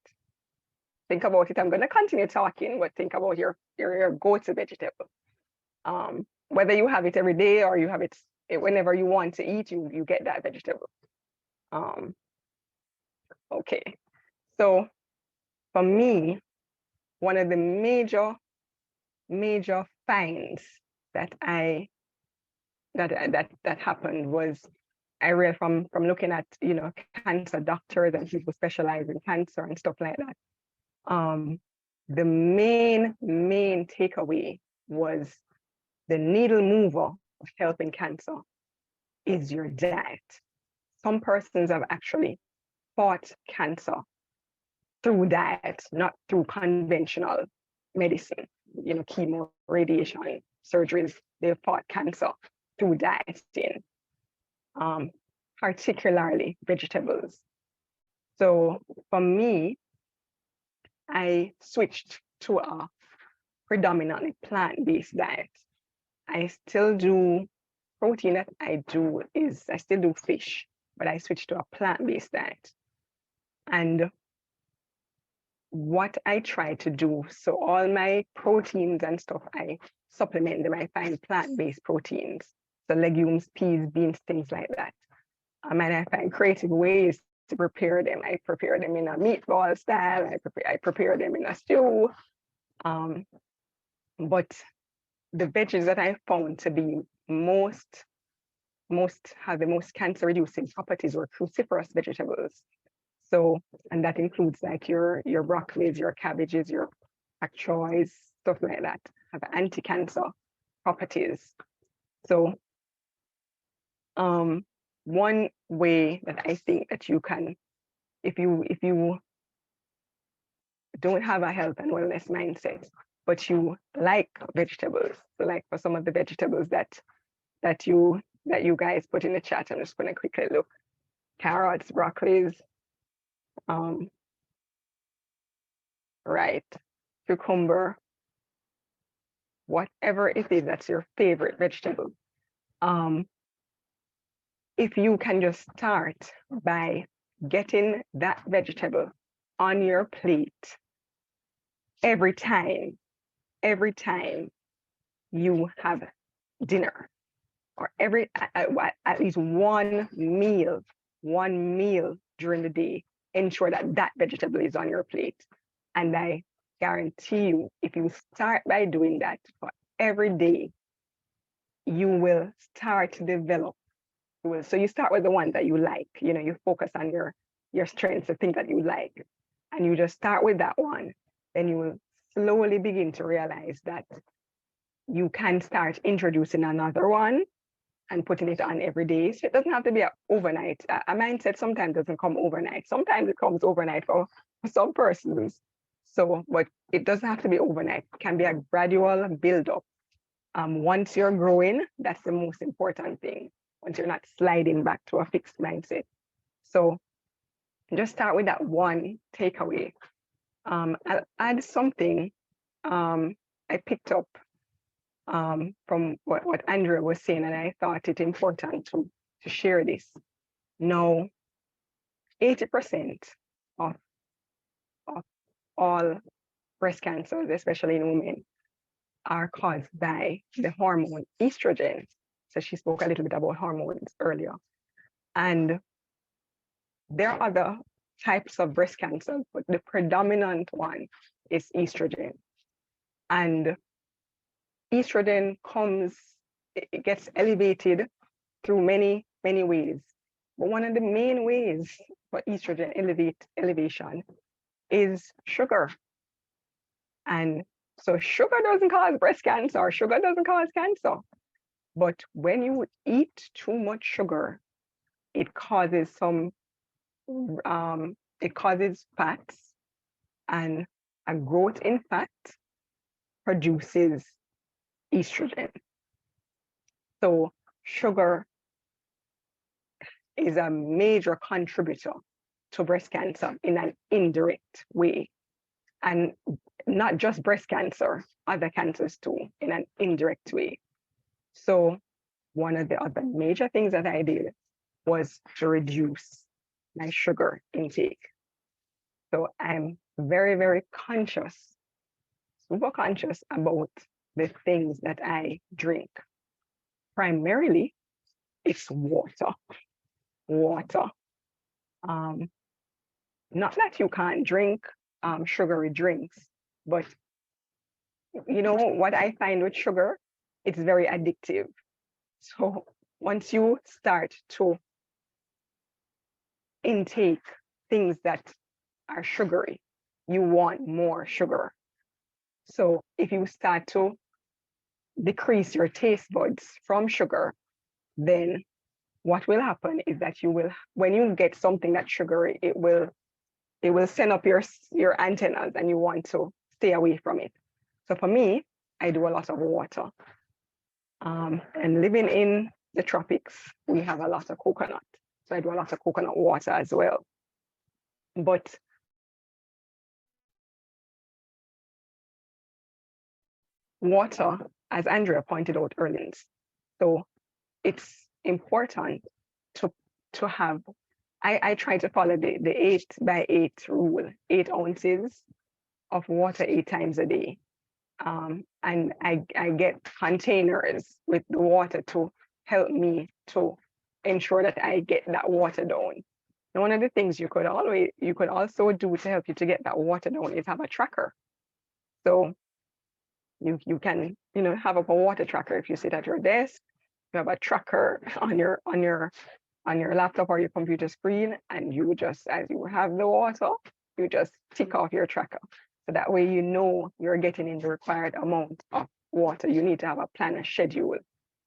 Think about it. I'm going to continue talking, but think about your go-to vegetable. Whether you have it every day or you have it whenever you want to eat, you get that vegetable. Okay. So for me, one of the major finds that happened was I read from looking at cancer doctors and people specialize in cancer and stuff like that. The main takeaway was the needle mover of helping cancer is your diet. Some persons have actually fought cancer through diet, not through conventional medicine, chemo, radiation, surgeries. They fought cancer through dieting, particularly vegetables. So for me, I switched to a predominantly plant-based diet. I still do protein that I still do fish, but I switched to a plant-based diet. And what I try to do, so all my proteins and stuff, I supplement them. I find plant-based proteins, so legumes, peas, beans, things like that. And I find creative ways to prepare them. I prepare them in a meatball style. I prepare them in a stew. But the veggies that I found to be have the most cancer reducing properties were cruciferous vegetables. So, and that includes like your broccolis, your cabbages, your pak choys, stuff like that, have anti-cancer properties. So one way that I think that you can, if you don't have a health and wellness mindset, but you like vegetables, so like for some of the vegetables that you guys put in the chat, I'm just going to quickly look. Carrots, broccolis, right, cucumber, whatever it is that's your favorite vegetable. If you can just start by getting that vegetable on your plate every time you have dinner or at least one meal during the day, ensure that that vegetable is on your plate. And I guarantee you, if you start by doing that for every day, you will start to develop. So you start with the ones that you like, you focus on your strengths, the things that you like, and you just start with that one. Then you will slowly begin to realize that you can start introducing another one and putting it on every day. So it doesn't have to be overnight. A mindset sometimes doesn't come overnight. Sometimes it comes overnight for some persons. So, but it doesn't have to be overnight. It can be a gradual build up. Once you're growing, that's the most important thing. Once you're not sliding back to a fixed mindset. So just start with that one takeaway. I'll add something I picked up from what Andrea was saying, and I thought it important to share this. Now, 80% of all breast cancers, especially in women, are caused by the hormone estrogen. So she spoke a little bit about hormones earlier. And there are other types of breast cancer, but the predominant one is estrogen. And estrogen it gets elevated through many, many ways. But one of the main ways for estrogen elevation is sugar. And so sugar doesn't cause breast cancer, or sugar doesn't cause cancer. But when you eat too much sugar, it causes fats, and a growth in fat produces estrogen. So sugar is a major contributor to breast cancer in an indirect way. And not just breast cancer, other cancers too, in an indirect way. So one of the other major things that I did was to reduce my sugar intake. So I'm very, very conscious, super conscious about the things that I drink. Primarily, it's water. Not that you can't drink sugary drinks, but what I find with sugar, it's very addictive. So once you start to intake things that are sugary, you want more sugar. So if you start to decrease your taste buds from sugar, then what will happen is that when you get something that's sugary, it will send up your antennas, and you want to stay away from it. So for me, I do a lot of water. And living in the tropics, we have a lot of coconut. So I do a lot of coconut water as well. But water, as Andrea pointed out earlier, so it's important to have, I try to follow the 8x8 rule, 8 ounces of water 8 times a day. And I get containers with the water to help me to ensure that I get that water down. And one of the things you could also do to help you to get that water down is have a tracker. So you can have a water tracker. If you sit at your desk, you have a tracker on your laptop or your computer screen, and you just, as you have the water, you just tick off your tracker. So that way you're getting in the required amount of water. You need to have a plan, a schedule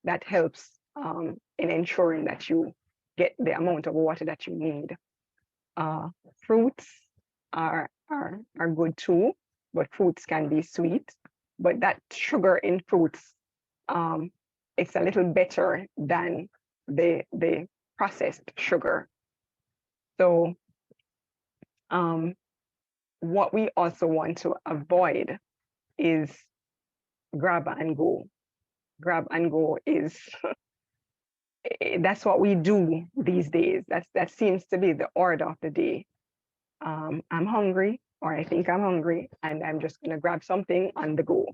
that helps in ensuring that you get the amount of water that you need. Fruits are good too, but fruits can be sweet. But that sugar in fruits, it's a little better than the processed sugar. So what we also want to avoid is grab and go. Grab and go is, that's what we do these days. That seems to be the order of the day. I'm hungry, or I think I'm hungry, and I'm just gonna grab something on the go.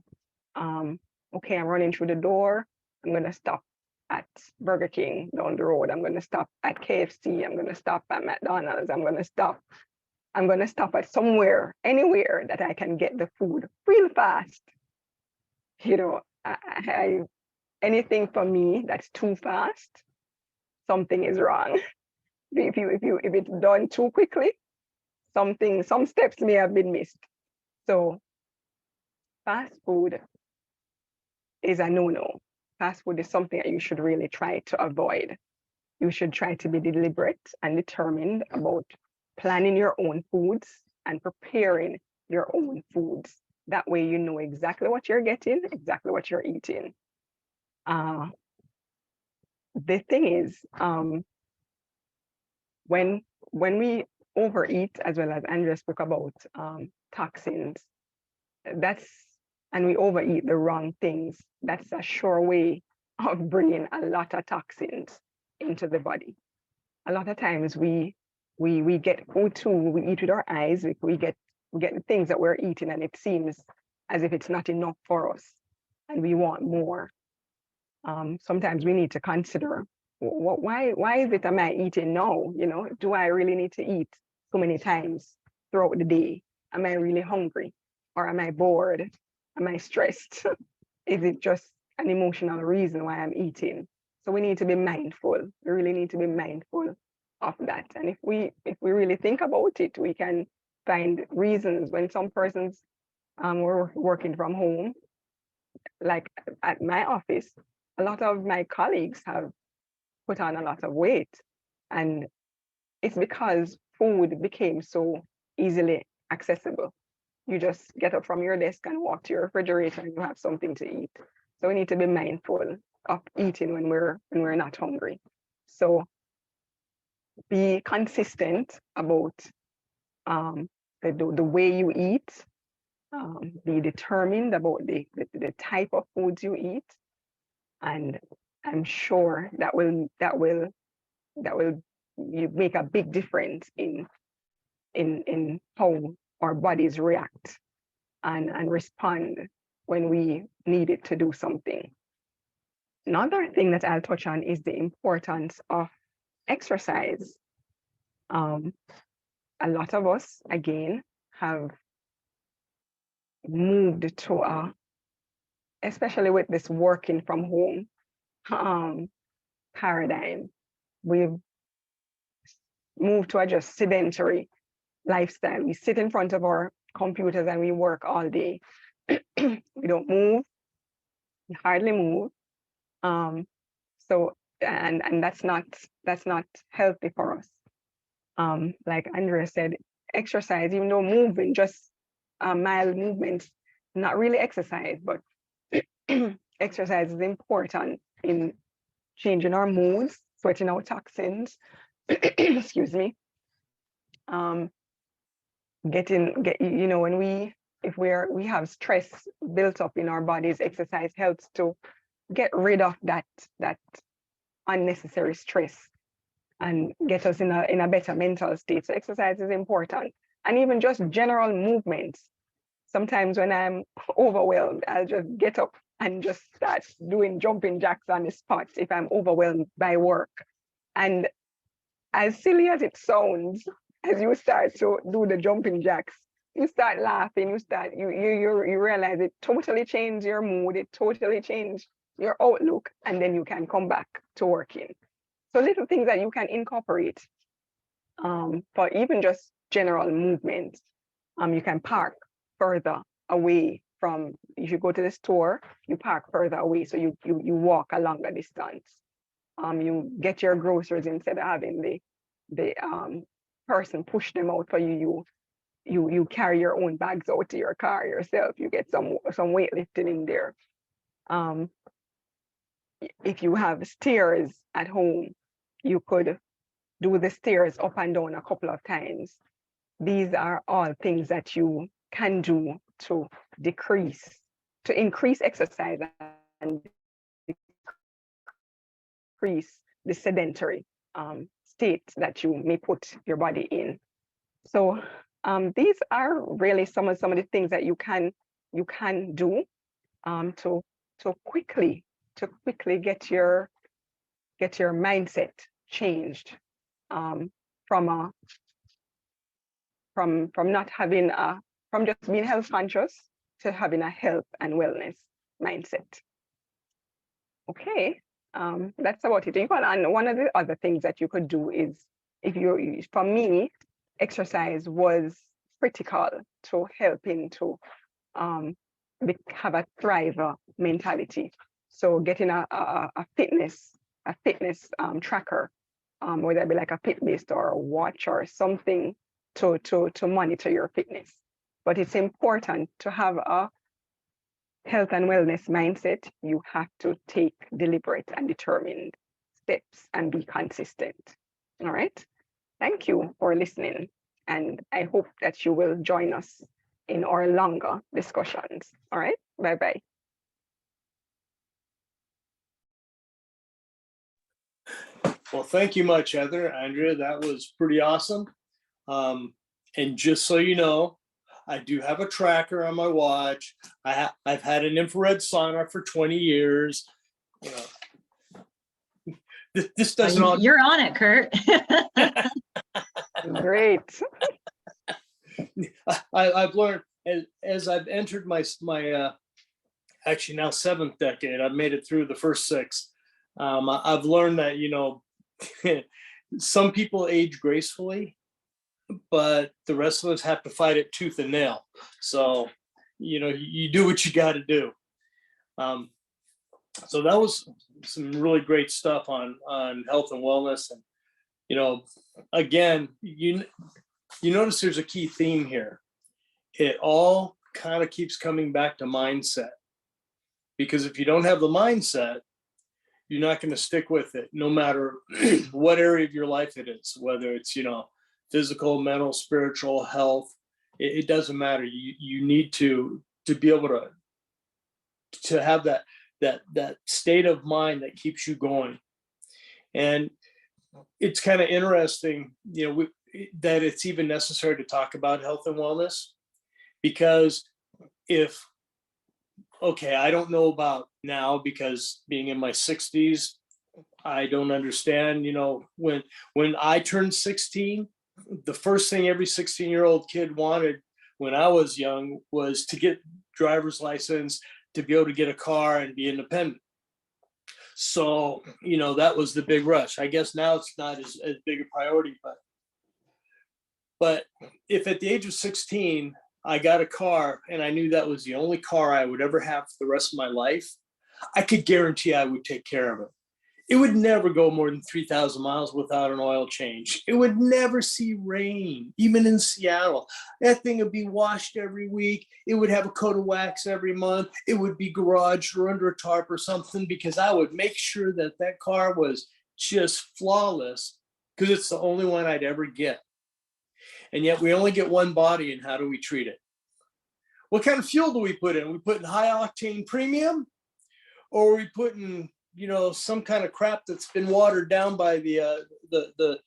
Okay, I'm running through the door. I'm gonna stop at Burger King down the road. I'm going to stop at KFC. I'm going to stop at McDonald's. I'm going to stop at somewhere, anywhere that I can get the food real fast. You know, anything for me that's too fast, something is wrong. If it's done too quickly, some steps may have been missed. So fast food is a no-no. Fast food is something that you should really try to avoid. You should try to be deliberate and determined about planning your own foods and preparing your own foods. That way you know exactly what you're getting, exactly what you're eating. The thing is, when we overeat, as well as Andrea spoke about toxins, and we overeat the wrong things, that's a sure way of bringing a lot of toxins into the body. A lot of times we get food too, we eat with our eyes, we get the things that we're eating, and it seems as if it's not enough for us and we want more. Sometimes we need to consider, why is it am I eating now? You know, do I really need to eat so many times throughout the day? Am I really hungry? Or am I bored? Am I stressed? Is it just an emotional reason why I'm eating? So we need to be mindful. We really need to be mindful of that. And if we really think about it, we can find reasons. When some persons were working from home, like at my office, a lot of my colleagues have put on a lot of weight. And it's because food became so easily accessible. You just get up from your desk and walk to your refrigerator and you have something to eat. So we need to be mindful of eating when we're not hungry. So be consistent about the way you eat. Be determined about the type of foods you eat, and I'm sure that will you make a big difference in how our bodies react and respond when we need it to do something. Another thing that I'll touch on is the importance of exercise. A lot of us, again, have moved to especially with this working from home paradigm, we've moved to a just sedentary lifestyle. We sit in front of our computers and we work all day. We don't move, we hardly move. So that's not healthy for us. Like Andrea said, exercise, even though moving, just mild movements, not really exercise, but exercise is important in changing our moods, sweating out toxins, excuse me. You know, when we have stress built up in our bodies, exercise helps to get rid of that unnecessary stress and get us in a better mental state. So exercise is important. And even just general movements. Sometimes when I'm overwhelmed, I'll just get up and just start doing jumping jacks on the spot if I'm overwhelmed by work. And as silly as it sounds, as you start to do the jumping jacks, you start laughing, you realize it totally changed your mood, it totally changed your outlook, and then you can come back to working. So little things that you can incorporate for even just general movement. You can park further away from, if you go to the store, you park further away, so you walk a longer distance. You get your groceries instead of having the person push them out for you. You carry your own bags out to your car yourself. You get some weightlifting in there. If you have stairs at home, you could do the stairs up and down a couple of times. These are all things that you can do to increase exercise and decrease the sedentary state that you may put your body in. So these are really some of the things that you can do to quickly get your get your mindset changed from not having from just being health conscious to having a health and wellness mindset. Okay, that's about it. And one of the other things that you could do is, for me, exercise was critical to helping to have a thriver mentality. So getting a fitness tracker, whether it be like a Fitbit or a watch or something to monitor your fitness. But it's important to have a health and wellness mindset. You have to take deliberate and determined steps and be consistent. All right. Thank you for listening. And I hope that you will join us in our longer discussions. All right. Bye-bye. Well, thank you much, Heather. Andrea, that was pretty awesome. And just so you know, I do have a tracker on my watch. I've had an infrared sauna for 20 years. You know, this doesn't all. You're on it, Kurt. Great. I've learned as I've entered my actually now 7th decade. I've made it through the first 6. I've learned that, you know, some people age gracefully, but the rest of us have to fight it tooth and nail. So, you know, you do what you got to do. So that was some really great stuff on health and wellness. And, you know, again, you notice there's a key theme here. It all kind of keeps coming back to mindset, because if you don't have the mindset, you're not going to stick with it, no matter what area of your life it is, whether it's, you know, physical, mental, spiritual, health. It doesn't matter. You need to be able to have that state of mind that keeps you going. And it's kind of interesting, you know, that it's even necessary to talk about health and wellness, because okay, I don't know about now, because being in my 60s, I don't understand, you know, when I turned 16, the first thing every 16-year-old kid wanted when I was young was to get driver's license, to be able to get a car and be independent. So, you know, that was the big rush. I guess now it's not as big a priority, but if at the age of 16, I got a car and I knew that was the only car I would ever have for the rest of my life, I could guarantee I would take care of it. It would never go more than 3,000 miles without an oil change. It would never see rain, even in Seattle. That thing would be washed every week. It would have a coat of wax every month. It would be garaged or under a tarp or something, because I would make sure that that car was just flawless, because it's the only one I'd ever get. And yet we only get one body, and how do we treat it? What kind of fuel do we put in? We put in high octane premium, or are we put in, you know, some kind of crap that's been watered down by the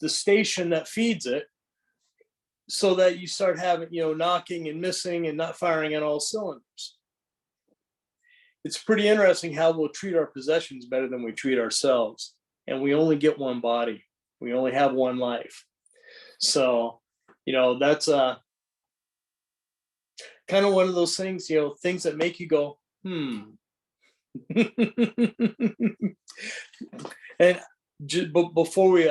station that feeds it, so that you start having, you know, knocking and missing and not firing on all cylinders? It's pretty interesting how we'll treat our possessions better than we treat ourselves. And we only get one body. We only have one life. So, you know, that's kind of one of those things, you know, things that make you go, And before we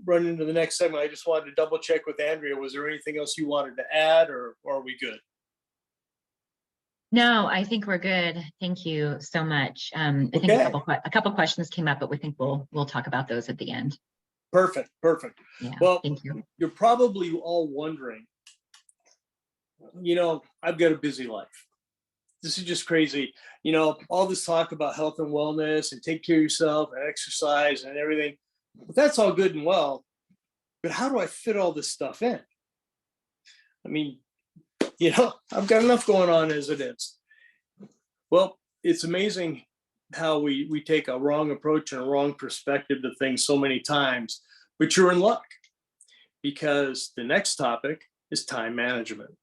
run into the next segment, I just wanted to double check with Andrea. Was there anything else you wanted to add, or are we good? No, I think we're good. Thank you so much. I think a couple questions came up, but we think we'll talk about those at the end. Perfect. Yeah, Well, thank you. You're probably all wondering, you know, I've got a busy life. This is just crazy. You know, all this talk about health and wellness and take care of yourself and exercise and everything. But that's all good and well. But how do I fit all this stuff in? I mean, you know, I've got enough going on as it is. Well, it's amazing how we take a wrong approach and a wrong perspective to things so many times, but you're in luck, because the next topic is time management.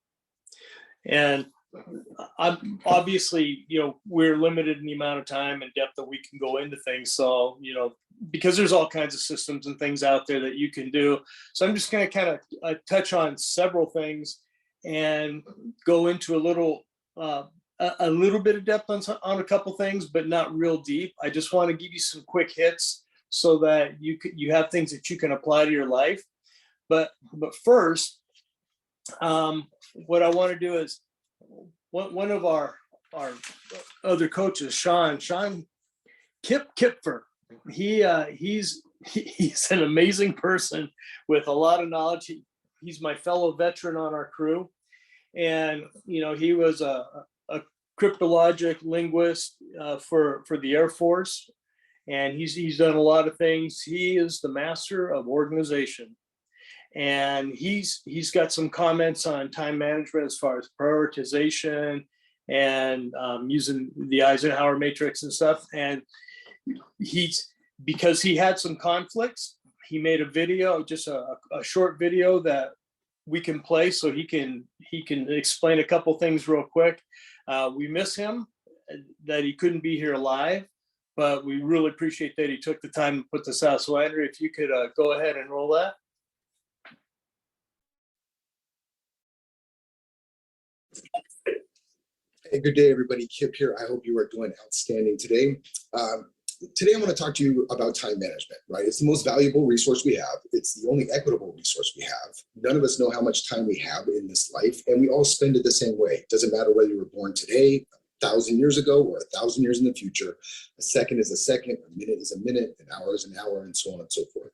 And obviously, we're limited in the amount of time and depth that we can go into things. So, because there's all kinds of systems and things out there that you can do. So I'm just going to kind of touch on several things and go into a little bit of depth on a couple things, but not real deep. I just want to give you some quick hits so that you have things that you can apply to your life. But first, what I want to do is one of our other coaches, Sean Kipfer. He's an amazing person with a lot of knowledge. He's my fellow veteran on our crew, and he was a cryptologic linguist for the Air Force, and he's done a lot of things. He is the master of organization, and he's got some comments on time management as far as prioritization and using the Eisenhower matrix and stuff. And because he had some conflicts, he made a video, just a short video that we can play so he can explain a couple things real quick. We miss him, that he couldn't be here live, but we really appreciate that he took the time to put this out. So Andrew, if you could go ahead and roll that. Hey, good day, everybody. Kip here. I hope you are doing outstanding today. Today, I want to talk to you about time management, right? It's the most valuable resource we have. It's the only equitable resource we have. None of us know how much time we have in this life, and we all spend it the same way. It doesn't matter whether you were born today, 1,000 years ago, or 1,000 years in the future. A second is a second, a minute is a minute, an hour is an hour, and so on and so forth.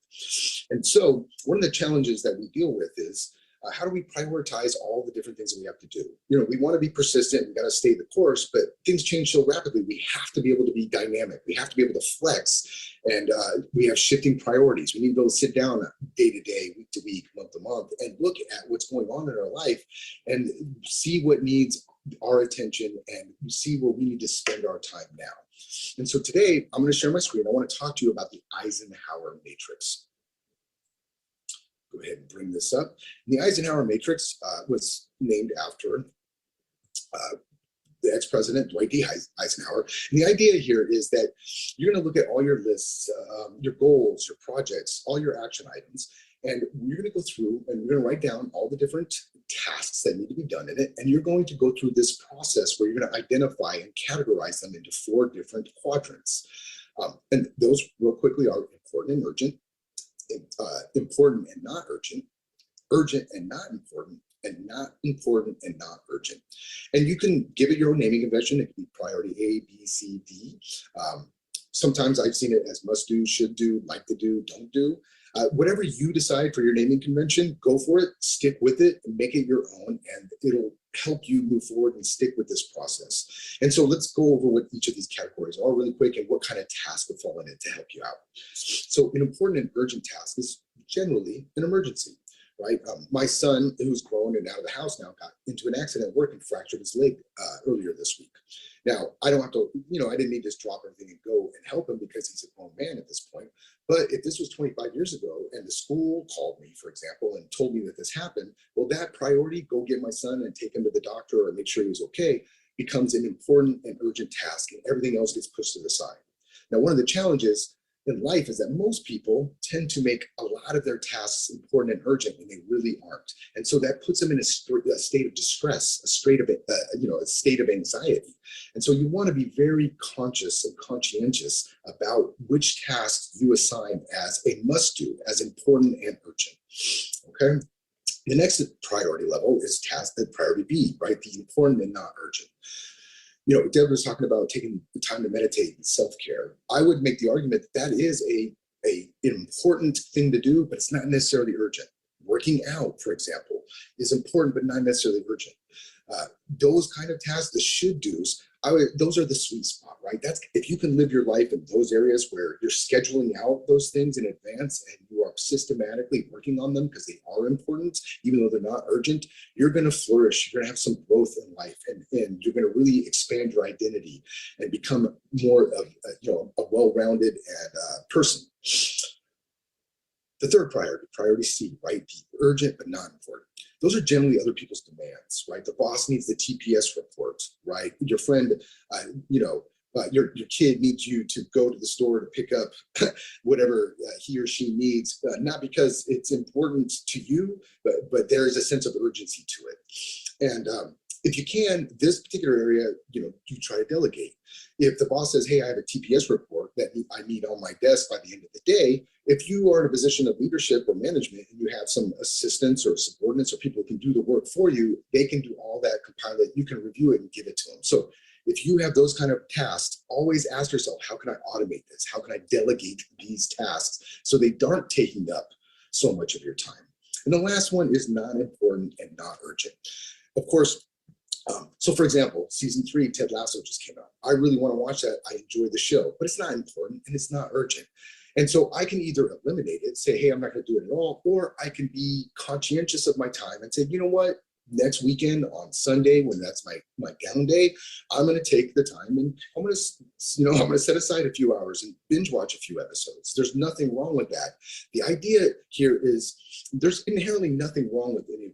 And so one of the challenges that we deal with is how do we prioritize all the different things that we have to do? We want to be persistent, we got to stay the course, but things change so rapidly. We have to be able to be dynamic. We have to be able to flex, and we have shifting priorities. We need to be able to sit down day to day, week to week, month to month, and look at what's going on in our life and see what needs our attention and see where we need to spend our time now. And so today, I'm going to share my screen. I want to talk to you about the Eisenhower matrix. Go ahead and bring this up. The Eisenhower matrix was named after the ex-president Dwight D. Eisenhower. And the idea here is that you're going to look at all your lists, your goals, your projects, all your action items, and you're going to go through and you're going to write down all the different tasks that need to be done in it. And you're going to go through this process where you're going to identify and categorize them into 4 different quadrants. And those real quickly are important and urgent, important and not urgent, urgent and not important, and not important and not urgent. And you can give it your own naming convention. It can be priority A, B, C, D. Sometimes I've seen it as must do, should do, like to do, don't do. Whatever you decide for your naming convention, go for it, stick with it, and make it your own, and it'll help you move forward and stick with this process. And so let's go over what each of these categories are really quick and what kind of tasks would fall in it to help you out. So an important and urgent task is generally an emergency, right? My son, who's grown and out of the house now, got into an accident at work and fractured his leg earlier this week. Now, I don't have to, I didn't need to drop everything and go and help him because he's a grown man at this point. But if this was 25 years ago and the school called me, for example, and told me that this happened, well, that priority, go get my son and take him to the doctor or make sure he's okay, becomes an important and urgent task, and everything else gets pushed to the side. Now, one of the challenges in life is that most people tend to make a lot of their tasks important and urgent when they really aren't. And so that puts them in a state of distress, a state of anxiety. And so you want to be very conscious and conscientious about which tasks you assign as a must do, as important and urgent. Okay. The next priority level is task at priority B, right? The important and not urgent. Deb was talking about taking the time to meditate and self-care. I would make the argument that that is an important thing to do, but it's not necessarily urgent. Working out, for example, is important, but not necessarily urgent. Those kind of tasks, the should-dos, those are the sweet spot, right? That's if you can live your life in those areas where you're scheduling out those things in advance and you are systematically working on them because they are important, even though they're not urgent, you're going to flourish. You're going to have some growth in life, and you're going to really expand your identity and become more of a well-rounded person. The third priority C, right? The urgent but not important. those are generally other people's demands, right? The boss needs the TPS report, right? Your friend, your kid needs you to go to the store to pick up whatever he or she needs, not because it's important to you, but there is a sense of urgency to it. And if you can, this particular area, you try to delegate. If the boss says, hey, I have a TPS report that I need on my desk by the end of the day, if you are in a position of leadership or management and you have some assistants or subordinates or people who can do the work for you, they can do all that, compile it, you can review it and give it to them. So if you have those kind of tasks, always ask yourself, how can I automate this? How can I delegate these tasks so they aren't taking up so much of your time? And the last one is not important and not urgent. Of course, so for example, season 3, Ted Lasso just came out. I really want to watch that. I enjoy the show, but it's not important and it's not urgent. And so I can either eliminate it, say, hey, I'm not going to do it at all, or I can be conscientious of my time and say, you know what? Next weekend on Sunday, when that's my down day, I'm going to take the time and I'm going to set aside a few hours and binge watch a few episodes. There's nothing wrong with that. The idea here is there's inherently nothing wrong with any of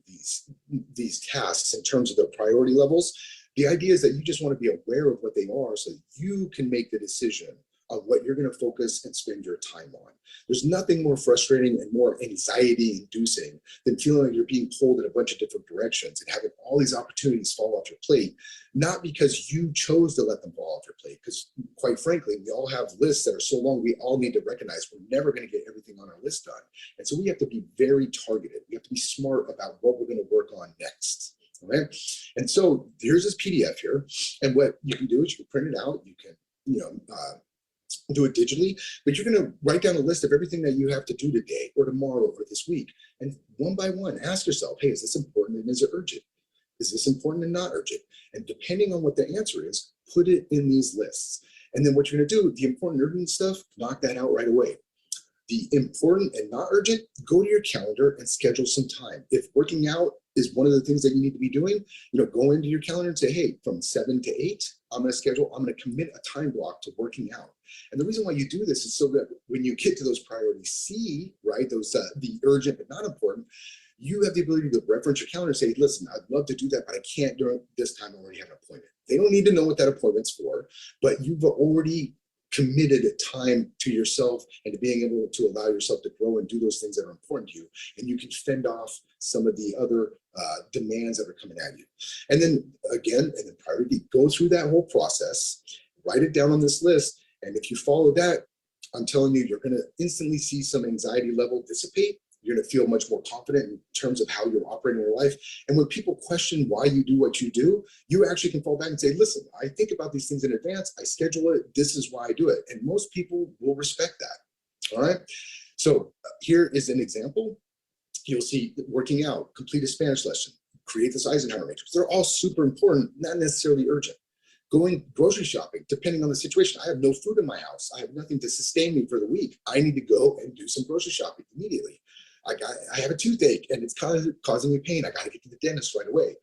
these tasks in terms of their priority levels. The idea is that you just want to be aware of what they are so that you can make the decision on what you're going to focus and spend your time on. There's nothing more frustrating and more anxiety inducing than feeling like you're being pulled in a bunch of different directions and having all these opportunities fall off your plate, not because you chose to let them fall off your plate, because quite frankly, we all have lists that are so long, we all need to recognize we're never going to get everything on our list done. And so we have to be very targeted. We have to be smart about what we're going to work on next. All right. And so here's this PDF here. And what you can do is you can print it out. You can, do it digitally, but you're going to write down a list of everything that you have to do today or tomorrow or this week. And one by one, ask yourself, hey, is this important and is it urgent? Is this important and not urgent? And depending on what the answer is, put it in these lists. And then what you're going to do, the important urgent stuff, knock that out right away. The important and not urgent, go to your calendar and schedule some time. If working out is one of the things that you need to be doing, go into your calendar and say, hey, from 7 to 8, I'm going to commit a time block to working out. And the reason why you do this is so that when you get to those priorities C, right, those the urgent but not important, you have the ability to reference your calendar and say, listen, I'd love to do that, but I can't during this time. I already have an appointment. They don't need to know what that appointment's for, but you've already committed time to yourself and to being able to allow yourself to grow and do those things that are important to you. And you can fend off some of the other demands that are coming at you. And then again, and then priority, go through that whole process, write it down on this list. And if you follow that, I'm telling you, you're going to instantly see some anxiety level dissipate. You're going to feel much more confident in terms of how you're operating your life. And when people question why you do what you do, you actually can fall back and say, listen, I think about these things in advance. I schedule it. This is why I do it. And most people will respect that. All right. So here is an example. You'll see working out, complete a Spanish lesson, create this Eisenhower matrix. They're all super important, not necessarily urgent. Going grocery shopping, depending on the situation. I have no food in my house. I have nothing to sustain me for the week. I need to go and do some grocery shopping immediately. I have a toothache and it's causing me pain. I got to get to the dentist right away.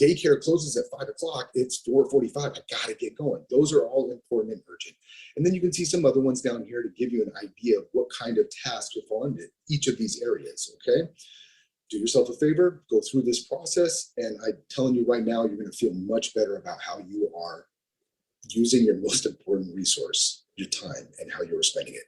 Daycare closes at 5 o'clock. It's 4:45. I got to get going. Those are all important and urgent. And then you can see some other ones down here to give you an idea of what kind of tasks would fall into each of these areas. Okay. Do yourself a favor, go through this process. And I'm telling you right now, you're going to feel much better about how you are using your most important resource, your time, and how you're spending it.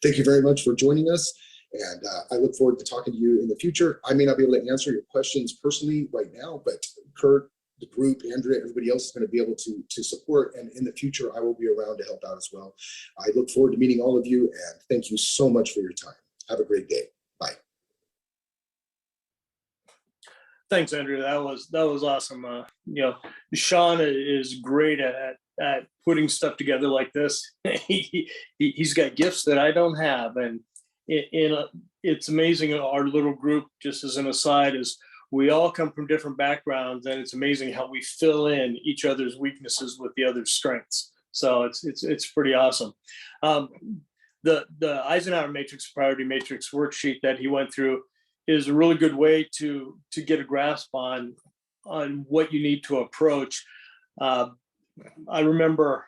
Thank you very much for joining us. And I look forward to talking to you in the future. I may not be able to answer your questions personally right now, but Kurt, the group, Andrea, everybody else is going to be able to support. And in the future, I will be around to help out as well. I look forward to meeting all of you. And thank you so much for your time. Have a great day. Bye. Thanks, Andrew. That was awesome. Sean is great at putting stuff together like this. He's got gifts that I don't have, and it's amazing. Our little group, just as an aside, is we all come from different backgrounds, and it's amazing how we fill in each other's weaknesses with the other's strengths. So it's pretty awesome. The Eisenhower matrix, priority matrix worksheet that he went through is a really good way to get a grasp on what you need to approach. I remember,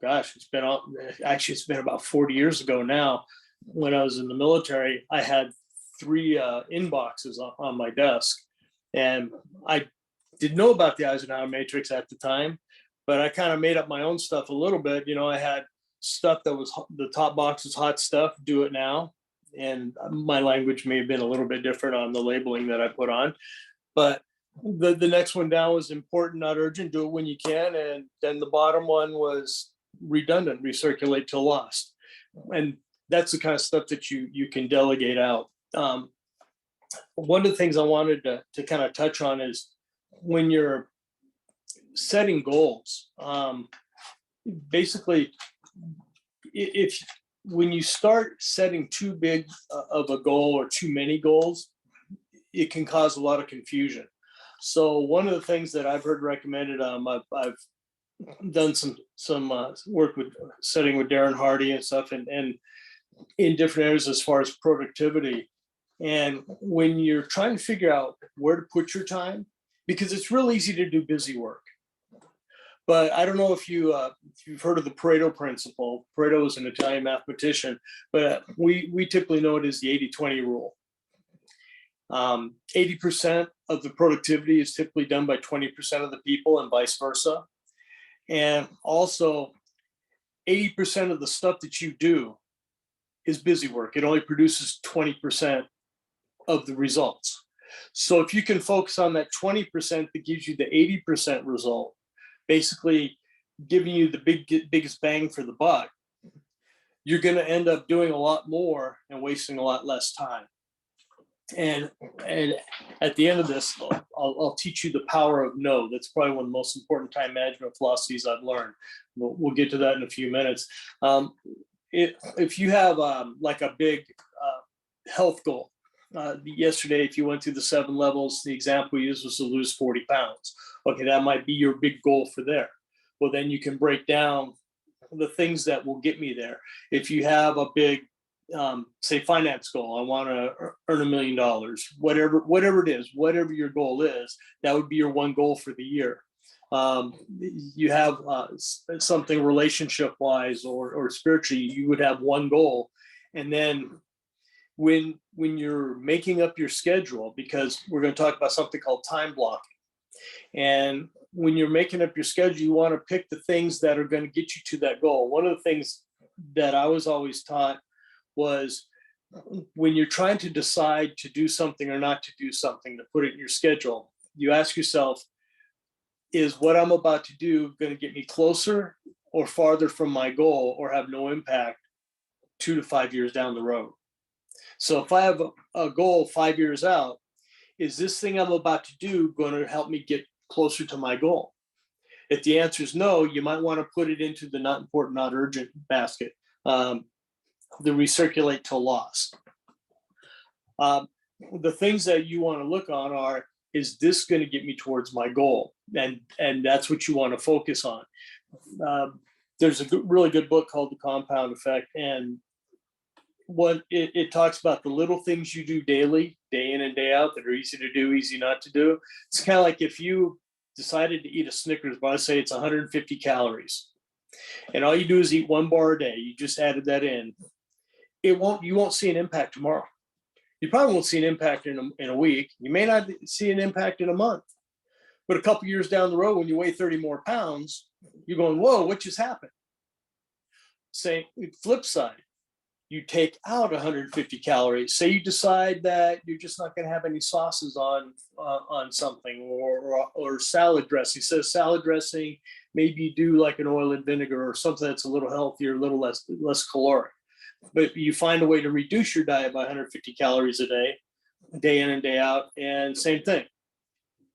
gosh, it's been about 40 years ago now. When I was in the military, I had 3 inboxes on my desk, And I didn't know about the Eisenhower matrix at the time, but I kind of made up my own stuff a little bit. You know, I had stuff that was the top box was hot stuff, do it now. And my language may have been a little bit different on the labeling that I put on. But the next one down was important, not urgent, do it when you can. And then the bottom one was redundant, recirculate till lost. And that's the kind of stuff that you can delegate out. One of the things I wanted to kind of touch on is when you're setting goals, basically, if when you start setting too big of a goal or too many goals, it can cause a lot of confusion. So one of the things that I've heard recommended, I've done some work with setting with Darren Hardy and stuff, and in different areas as far as productivity. And when you're trying to figure out where to put your time, because it's real easy to do busy work. But I don't know if you've heard of the Pareto principle. Pareto is an Italian mathematician, but we typically know it as the 80-20 rule. 80% of the productivity is typically done by 20% of the people and vice versa. And also 80% of the stuff that you do is busy work. It only produces 20% of the results. So if you can focus on that 20% that gives you the 80% result, basically giving you the biggest bang for the buck, you're going to end up doing a lot more and wasting a lot less time. And at the end of this, I'll teach you the power of no. That's probably one of the most important time management philosophies I've learned. We'll get to that in a few minutes. If you have like a big health goal, yesterday, if you went through the 7 levels, the example we used was to lose 40 pounds. Okay, that might be your big goal for there. Well, then you can break down the things that will get me there. If you have a big say finance goal, I want to earn $1 million, whatever it is, whatever your goal is, that would be your one goal for the year. You have something relationship wise or spiritually, you would have one goal. And then when you're making up your schedule, because we're going to talk about something called time blocking. And when you're making up your schedule, you want to pick the things that are going to get you to that goal. One of the things that I was always taught was when you're trying to decide to do something or not to do something, to put it in your schedule, you ask yourself, is what I'm about to do going to get me closer or farther from my goal, or have no impact 2 to 5 years down the road? So if I have a goal 5 years out, is this thing I'm about to do going to help me get closer to my goal? If the answer is no, you might want to put it into the not important, not urgent basket. The recirculate till loss. The things that you want to look on are, is this going to get me towards my goal? And that's what you want to focus on. There's a really good book called The Compound Effect, and what it talks about the little things you do daily, day in and day out, that are easy to do, easy not to do. It's kind of like if you decided to eat a Snickers bar, say it's 150 calories, and all you do is eat 1 bar a day. You just added that in. You won't see an impact tomorrow. You probably won't see an impact in a week. You may not see an impact in a month, but a couple years down the road, when you weigh 30 more pounds, you're going, whoa, what just happened? Say, flip side, you take out 150 calories. Say you decide that you're just not going to have any sauces on something, or salad dressing. So salad dressing, maybe you do like an oil and vinegar or something that's a little healthier, a little less caloric. But you find a way to reduce your diet by 150 calories a day in and day out, and same thing.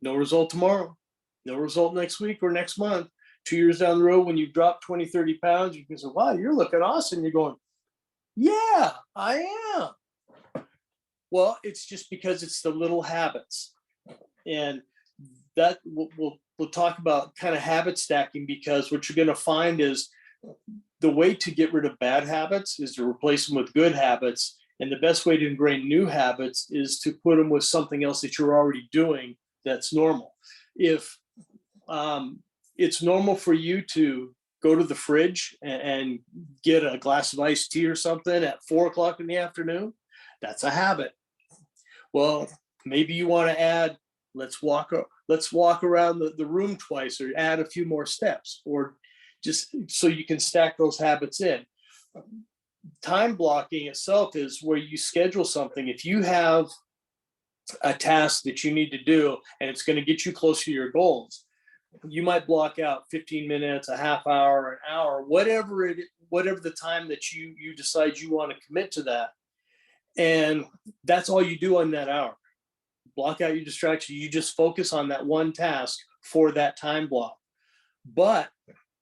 No result tomorrow, no result next week or next month. 2 years down the road, when you drop 20, 30 pounds, you can say, wow, you're looking awesome. You're going, yeah, I am. Well, it's just because it's the little habits. And that we'll talk about kind of habit stacking, because what you're going to find is the way to get rid of bad habits is to replace them with good habits. And the best way to ingrain new habits is to put them with something else that you're already doing that's normal. If it's normal for you to go to the fridge and get a glass of iced tea or something at 4 o'clock in the afternoon, that's a habit. Well, maybe you want to add let's walk around the room twice, or add a few more steps, or just so you can stack those habits in. Time blocking itself is where you schedule something. If you have a task that you need to do and it's going to get you closer to your goals, you might block out 15 minutes, a half hour, an hour, whatever the time that you decide you want to commit to that. And that's all you do on that hour. Block out your distraction. You just focus on that one task for that time block. But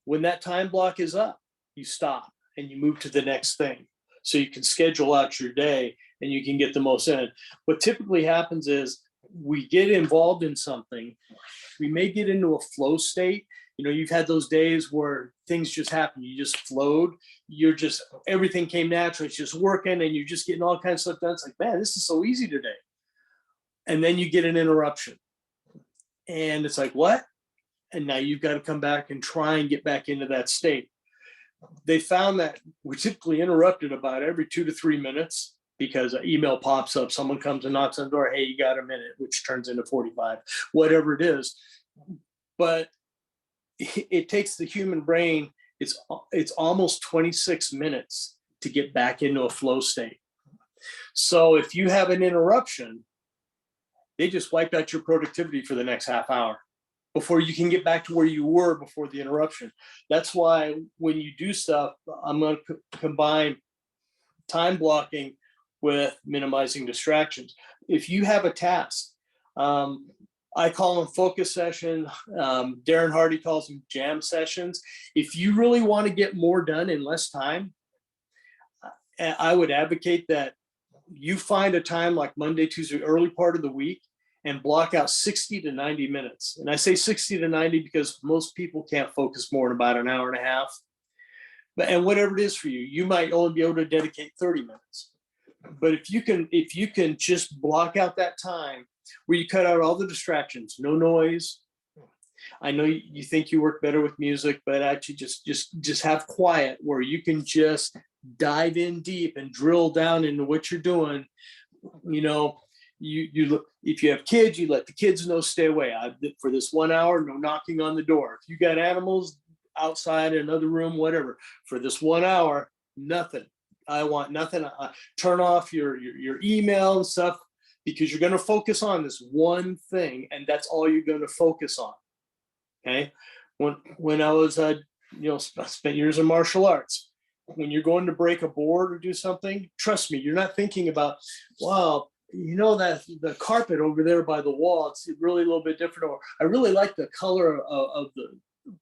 when that time block is up, you stop and you move to the next thing. So you can schedule out your day and you can get the most in. What typically happens is we get involved in something. We may get into a flow state. You know, you've had those days where things just happen. You just flowed. Everything came natural. It's just working and you're just getting all kinds of stuff done. It's like, man, this is so easy today. And then you get an interruption. And it's like, what? And now you've got to come back and try and get back into that state. They found that we're typically interrupted about every 2 to 3 minutes because an email pops up, someone comes and knocks on the door, hey, you got a minute, which turns into 45, whatever it is. But it takes the human brain, it's almost 26 minutes to get back into a flow state. So if you have an interruption, they just wipe out your productivity for the next half hour before you can get back to where you were before the interruption. That's why when you do stuff, I'm going to combine time blocking with minimizing distractions. If you have a task, I call them focus sessions. Darren Hardy calls them jam sessions. If you really want to get more done in less time, I would advocate that you find a time like Monday, Tuesday, early part of the week, and block out 60 to 90 minutes. And I say 60 to 90 because most people can't focus more than about an hour and a half. And whatever it is for you, you might only be able to dedicate 30 minutes. But if you can just block out that time where you cut out all the distractions, no noise. I know you think you work better with music, but actually just have quiet where you can just dive in deep and drill down into what you're doing. You know, you look, if you have kids, you let the kids know, stay away. For this 1 hour, no knocking on the door. If you got animals outside in another room, whatever, for this 1 hour, nothing. I want nothing. Turn off your email and stuff, because you're going to focus on this one thing, and that's all you're going to focus on. Okay. When I was, I spent years in martial arts. When you're going to break a board or do something, trust me, you're not thinking about, wow, that the carpet over there by the wall, it's really a little bit different, or I really like the color of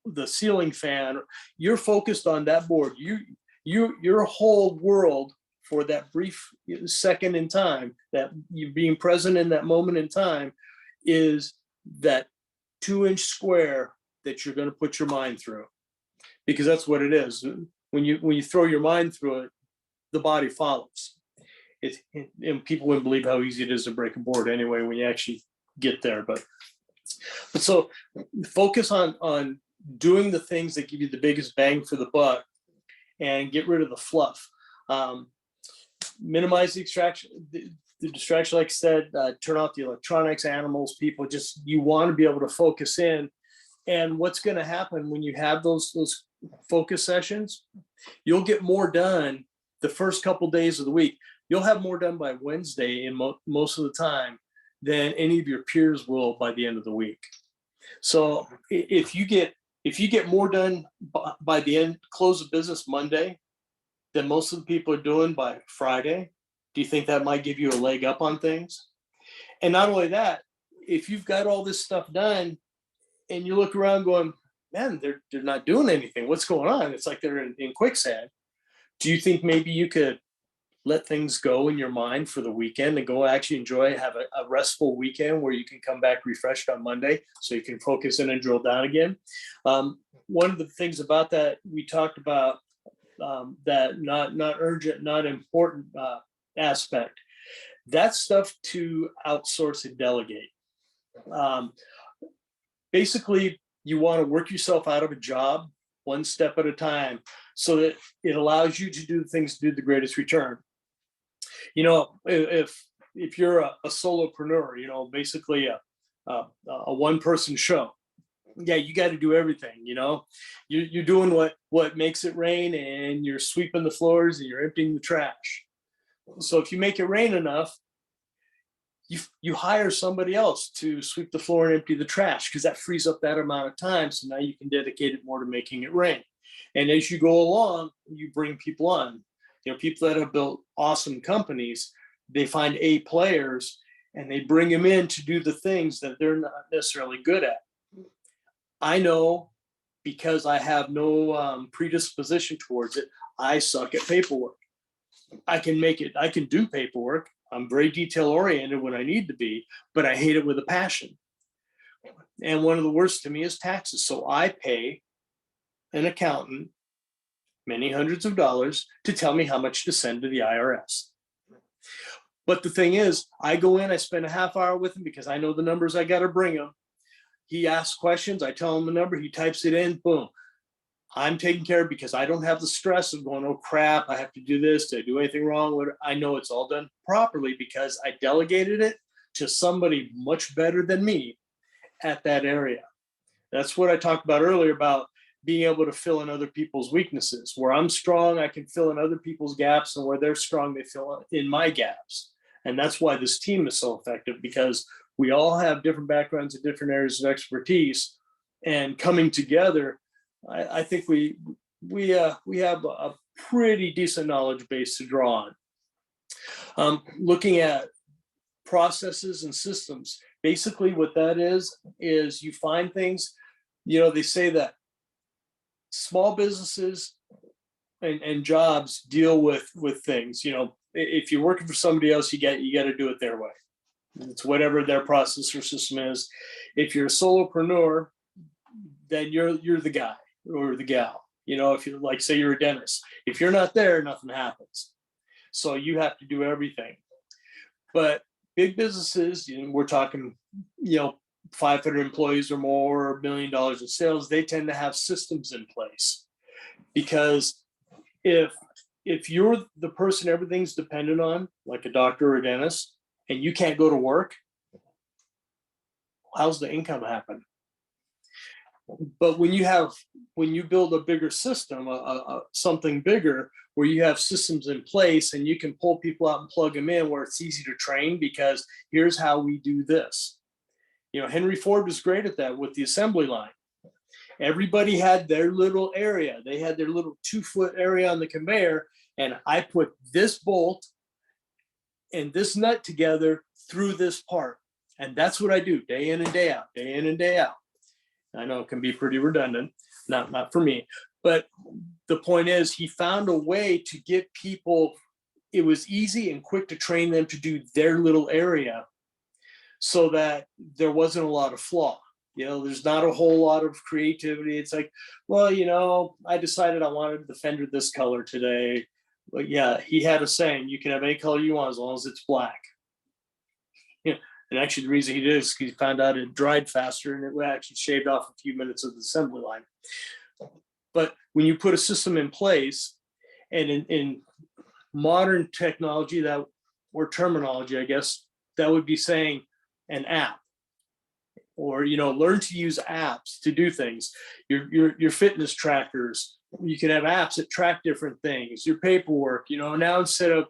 the ceiling fan. You're focused on that board. Your whole world for that brief second in time, that you being present in that moment in time, is that 2-inch square that you're going to put your mind through, because that's what it is. When you throw your mind through it, the body follows. And people wouldn't believe how easy it is to break a board anyway when you actually get there. But so focus on doing the things that give you the biggest bang for the buck, and get rid of the fluff. Minimize the distraction. The distraction, like I said, turn off the electronics, animals, people. Just, you want to be able to focus in. And what's going to happen when you have those focus sessions, you'll get more done the first couple days of the week. You'll have more done by Wednesday in most of the time than any of your peers will by the end of the week. So if you get more done by the end, close of business Monday, than most of the people are doing by Friday, do you think that might give you a leg up on things? And not only that, if you've got all this stuff done and you look around going, man, they're not doing anything, what's going on? It's like they're in quicksand. Do you think maybe you could let things go in your mind for the weekend and go actually enjoy, have a restful weekend where you can come back refreshed on Monday so you can focus in and drill down again? One of the things about that, we talked about that not urgent, not important aspect. That's stuff to outsource and delegate. Basically, you want to work yourself out of a job one step at a time so that it allows you to do things to do the greatest return. If you're a solopreneur, basically a one-person show. Yeah, you got to do everything. You're doing what makes it rain, and you're sweeping the floors and you're emptying the trash. So if you make it rain enough, you hire somebody else to sweep the floor and empty the trash, because that frees up that amount of time. So now you can dedicate it more to making it rain. And as you go along, you bring people on. People that have built awesome companies, they find A players and they bring them in to do the things that they're not necessarily good at. I know, because I have no predisposition towards it, I suck at paperwork. I can do paperwork. I'm very detail oriented when I need to be, but I hate it with a passion. And one of the worst to me is taxes. So I pay an accountant many hundreds of dollars to tell me how much to send to the IRS. But the thing is, I go in, I spend a half hour with him because I know the numbers I got to bring him. He asks questions, I tell him the number, he types it in, boom. I'm taken care of, because I don't have the stress of going, oh crap, I have to do this. Did I do anything wrong? I know it's all done properly because I delegated it to somebody much better than me at that area. That's what I talked about earlier about being able to fill in other people's weaknesses. Where I'm strong, I can fill in other people's gaps, and where they're strong, they fill in my gaps. And that's why this team is so effective, because we all have different backgrounds and different areas of expertise, and coming together, I think we have a pretty decent knowledge base to draw on. Looking at processes and systems, basically what that is you find things, they say that small businesses and jobs deal with things. If you're working for somebody else, you got to do it their way. It's whatever their process or system is. If you're a solopreneur, then you're the guy or the gal. If you're like, say you're a dentist, if you're not there, nothing happens. So you have to do everything. But big businesses, we're talking, 500 employees or more, $1 million in sales, they tend to have systems in place. Because if you're the person everything's dependent on, like a doctor or a dentist, and you can't go to work, how's the income happen? But when you build a bigger system, something bigger, where you have systems in place and you can pull people out and plug them in where it's easy to train, because here's how we do this. Henry Ford was great at that with the assembly line. Everybody had their little area. They had their little 2-foot area on the conveyor, and I put this bolt and this nut together through this part. And that's what I do day in and day out, day in and day out. I know it can be pretty redundant, not for me, but the point is, he found a way to get people, it was easy and quick to train them to do their little area, so that there wasn't a lot of flaw. There's not a whole lot of creativity. It's like, well, I decided I wanted the fender this color today. But yeah, he had a saying, you can have any color you want as long as it's black. And actually the reason he did is because he found out it dried faster, and it actually shaved off a few minutes of the assembly line. But when you put a system in place, and in modern technology, that, or terminology, I guess, that would be saying an app, or learn to use apps to do things. Your fitness trackers, you can have apps that track different things. Your paperwork, now instead of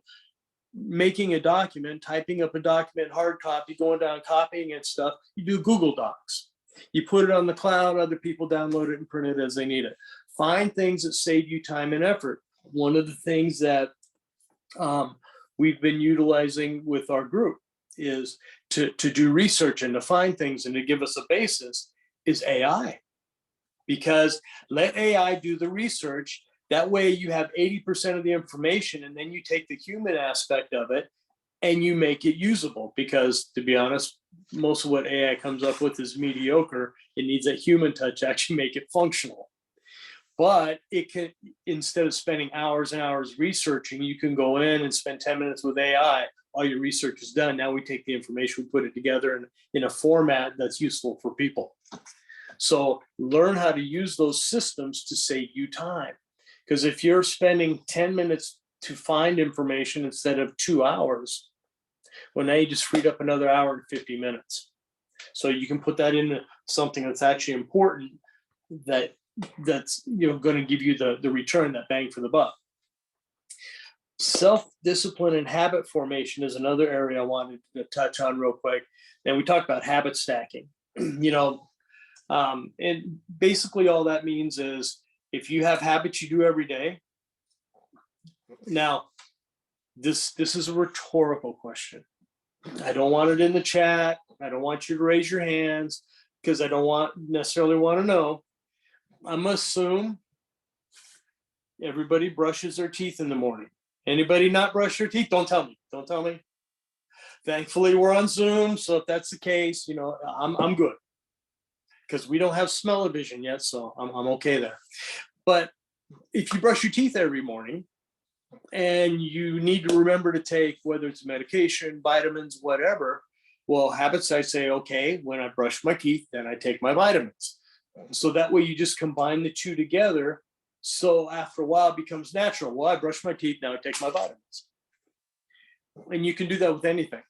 making a document, typing up a document, hard copy, going down copying and stuff, you do Google Docs. You put it on the cloud, other people download it and print it as they need it. Find things that save you time and effort. One of the things that we've been utilizing with our group is to do research and to find things and to give us a basis is AI. Because let AI do the research. That way you have 80% of the information, and then you take the human aspect of it and you make it usable. Because to be honest, most of what AI comes up with is mediocre. It needs a human touch to actually make it functional. But it can, instead of spending hours and hours researching, you can go in and spend 10 minutes with AI. All your research is done. Now we take the information, we put it together in a format that's useful for people. So learn how to use those systems to save you time. Because if you're spending 10 minutes to find information instead of 2 hours, well, now you just freed up another hour and 50 minutes. So you can put that into something that's actually important, that's going to give you the return, that bang for the buck. Self-discipline and habit formation is another area I wanted to touch on real quick. And we talked about habit stacking. And basically all that means is if you have habits you do every day. Now, this is a rhetorical question. I don't want it in the chat. I don't want you to raise your hands because I don't necessarily want to know. I'm gonna assume everybody brushes their teeth in the morning. Anybody not brush their teeth? Don't tell me. Don't tell me. Thankfully, we're on Zoom, so if that's the case, I'm good because we don't have smell-o-vision yet, so I'm okay there. But if you brush your teeth every morning and you need to remember to take, whether it's medication, vitamins, whatever, well, habits, I say, okay, when I brush my teeth, then I take my vitamins. So that way you just combine the two together. So after a while it becomes natural. Well, I brush my teeth, now I take my vitamins. And you can do that with anything.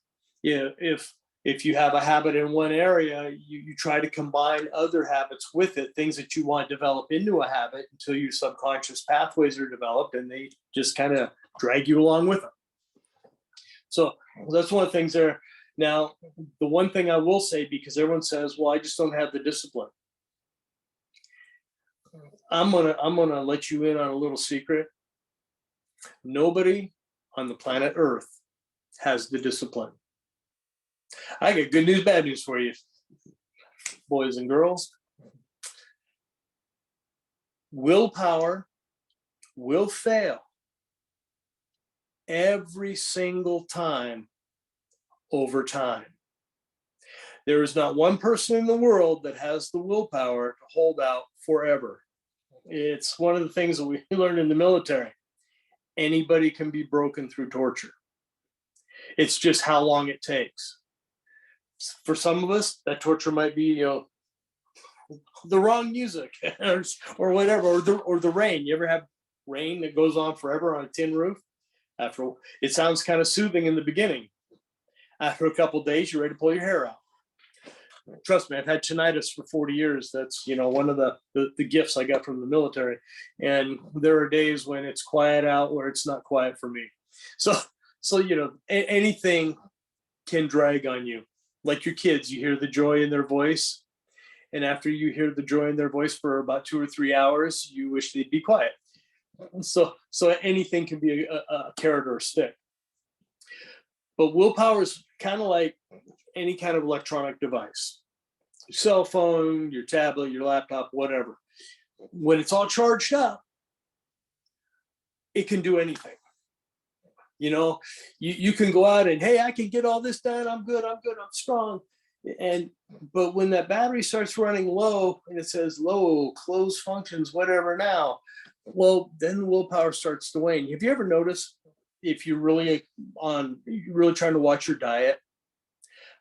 If you have a habit in one area, you try to combine other habits with it, things that you want to develop into a habit until your subconscious pathways are developed and they just kind of drag you along with them. So that's one of the things there. Now, the one thing I will say, because everyone says, well, I just don't have the discipline. I'm gonna let you in on a little secret. Nobody on the planet Earth has the discipline. I got good news, bad news for you, boys and girls. Willpower will fail every single time over time. There is not one person in the world that has the willpower to hold out forever. It's one of the things that we learned in the military. Anybody can be broken through torture. It's just how long it takes. For some of us, that torture might be, the wrong music or whatever, or the rain. You ever have rain that goes on forever on a tin roof? It sounds kind of soothing in the beginning. After a couple of days, you're ready to pull your hair out. Trust me, I've had tinnitus for 40 years. That's, one of the gifts I got from the military. And there are days when it's quiet out where it's not quiet for me. So anything can drag on you. Like your kids, you hear the joy in their voice. And after you hear the joy in their voice for about 2 or 3 hours, you wish they'd be quiet. So anything can be a carrot or a stick. But willpower is kind of like any kind of electronic device. Your cell phone, your tablet, your laptop, whatever. When it's all charged up, it can do anything. You can go out and, hey, I can get all this done. I'm good, I'm strong. But when that battery starts running low and it says low, close functions, whatever now, well, then the willpower starts to wane. Have you ever noticed, if you're really trying to watch your diet,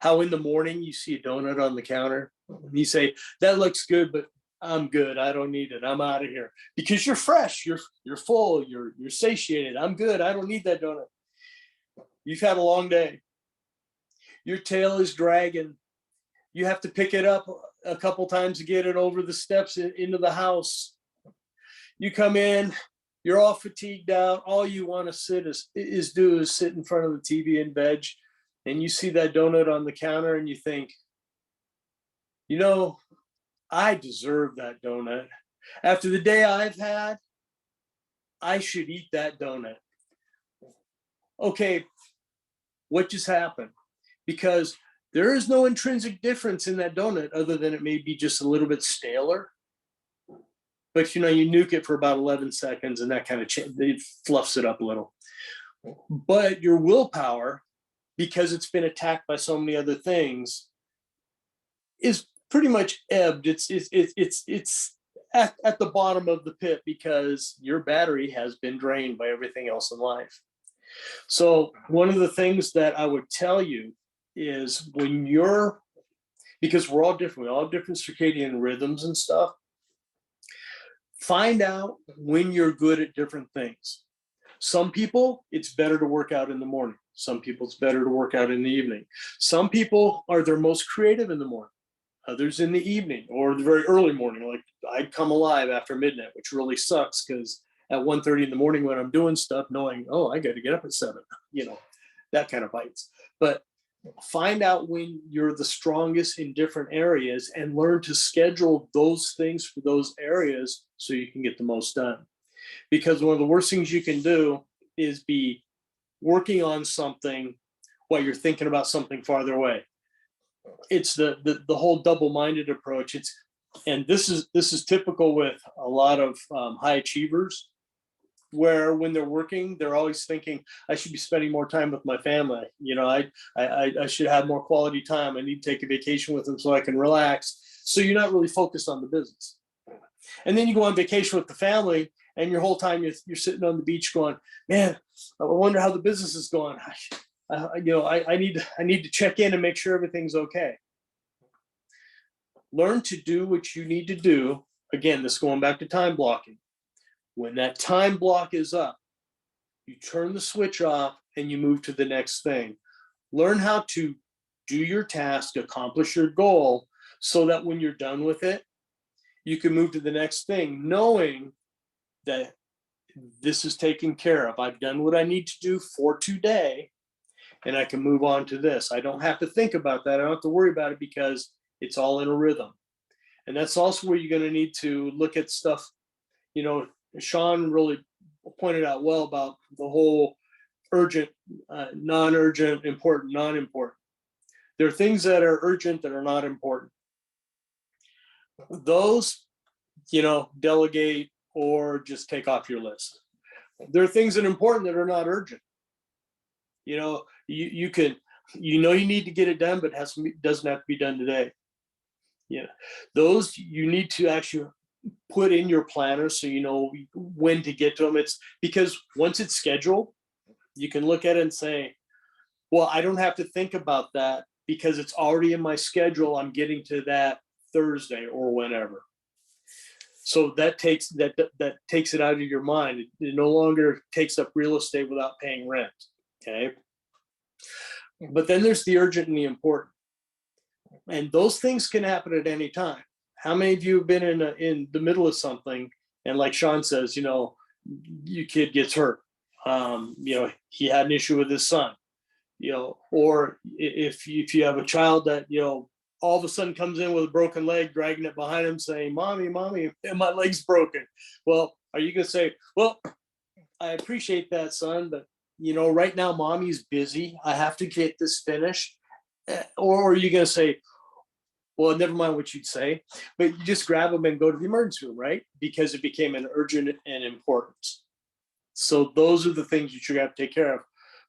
how in the morning you see a donut on the counter, you say, that looks good, but I'm good, I don't need it, I'm out of here, because you're fresh, you're full, you're satiated. I'm good, I don't need that donut. You've had a long day, your tail is dragging, you have to pick it up a couple times to get it over the steps into the house. You come in, you're all fatigued out, all you want to sit in front of the TV and veg, and you see that donut on the counter and you think, I deserve that donut. After the day I've had, I should eat that donut. Okay, what just happened? Because there is no intrinsic difference in that donut other than it may be just a little bit staler. But you nuke it for about 11 seconds and that kind of it fluffs it up a little. But your willpower, because it's been attacked by so many other things, is pretty much ebbed. It's at the bottom of the pit because your battery has been drained by everything else in life. So one of the things that I would tell you is because we're all different, we all have different circadian rhythms and stuff. Find out when you're good at different things. Some people, it's better to work out in the morning. Some people it's better to work out in the evening. Some people are their most creative in the morning, others in the evening or the very early morning. Like I come alive after midnight, which really sucks because at 1:30 in the morning when I'm doing stuff, knowing, oh, I got to get up at 7, that kind of bites. But find out when you're the strongest in different areas and learn to schedule those things for those areas so you can get the most done. Because one of the worst things you can do is be working on something while you're thinking about something farther away. It's the whole double-minded approach. And this is typical with a lot of high achievers, where when they're working, they're always thinking, I should be spending more time with my family. I should have more quality time. I need to take a vacation with them so I can relax. So you're not really focused on the business. And then you go on vacation with the family, and your whole time you're sitting on the beach going, man, I wonder how the business is going. I need to check in and make sure everything's okay. Learn to do what you need to do. Again, this going back to time blocking. When that time block is up, you turn the switch off and you move to the next thing. Learn how to do your task, accomplish your goal, so that when you're done with it, you can move to the next thing, knowing that this is taken care of. I've done what I need to do for today, and I can move on to this. I don't have to think about that. I don't have to worry about it because it's all in a rhythm. And that's also where you're going to need to look at stuff. Sean really pointed out well about the whole urgent, non-urgent, important, non-important. There are things that are urgent that are not important. Those, delegate or just take off your list. There are things that are important that are not urgent. You can, you need to get it done, but doesn't have to be done today. Those you need to actually put in your planner so you know when to get to them. It's because once it's scheduled, you can look at it and say, well, I don't have to think about that because it's already in my schedule. I'm getting to that Thursday or whenever. So that takes it out of your mind. It no longer takes up real estate without paying rent. Okay. But then there's the urgent and the important. And those things can happen at any time. How many of you have been in the middle of something, and like Sean says, your kid gets hurt. He had an issue with his son, or if you have a child that, all of a sudden comes in with a broken leg, dragging it behind him saying, mommy, my leg's broken. Well, are you going to say, well, I appreciate that, son, but right now mommy's busy. I have to get this finished. Or are you going to say, well, never mind what you'd say, but you just grab them and go to the emergency room, right? Because it became an urgent and important. So those are the things that you have to take care of.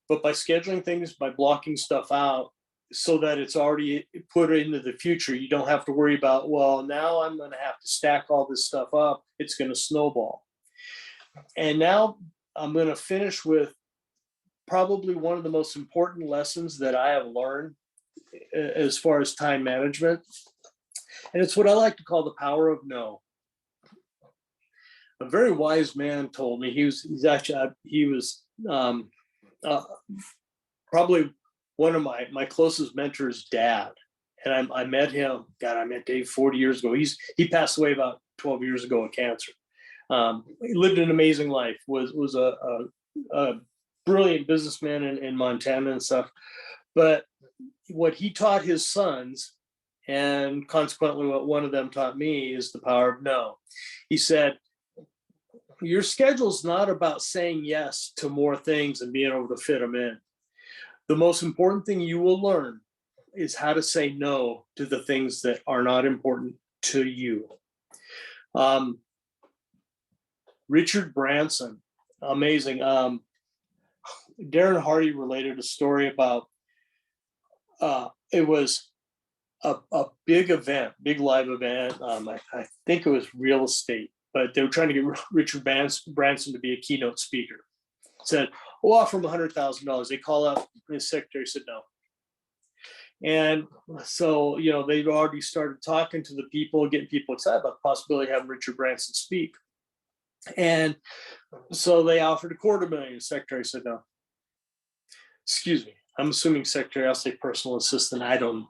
But by scheduling things, by blocking stuff out so that it's already put into the future, you don't have to worry about, well, now I'm going to have to stack all this stuff up. It's going to snowball. And now I'm going to finish with probably one of the most important lessons that I have learned as far as time management. And it's what I like to call the power of no. A very wise man told me, he was probably one of my closest mentors' dad. And I met him, I met Dave 40 years ago. He passed away about 12 years ago of cancer. He lived an amazing life, was a brilliant businessman in Montana and stuff. But what he taught his sons, and consequently what one of them taught me, is the power of no. He said, your schedule's not about saying yes to more things and being able to fit them in. The most important thing you will learn is how to say no to the things that are not important to you. Richard Branson, amazing. Darren Hardy related a story about, it was a big event, big live event. I think it was real estate, but they were trying to get Richard Branson to be a keynote speaker. Said, we'll offer him $100,000. They call up, his secretary said no. And so, they've already started talking to the people, getting people excited about the possibility of having Richard Branson speak. And so they offered $250,000. The secretary said no. excuse me, I'm assuming secretary, I'll say personal assistant. I'm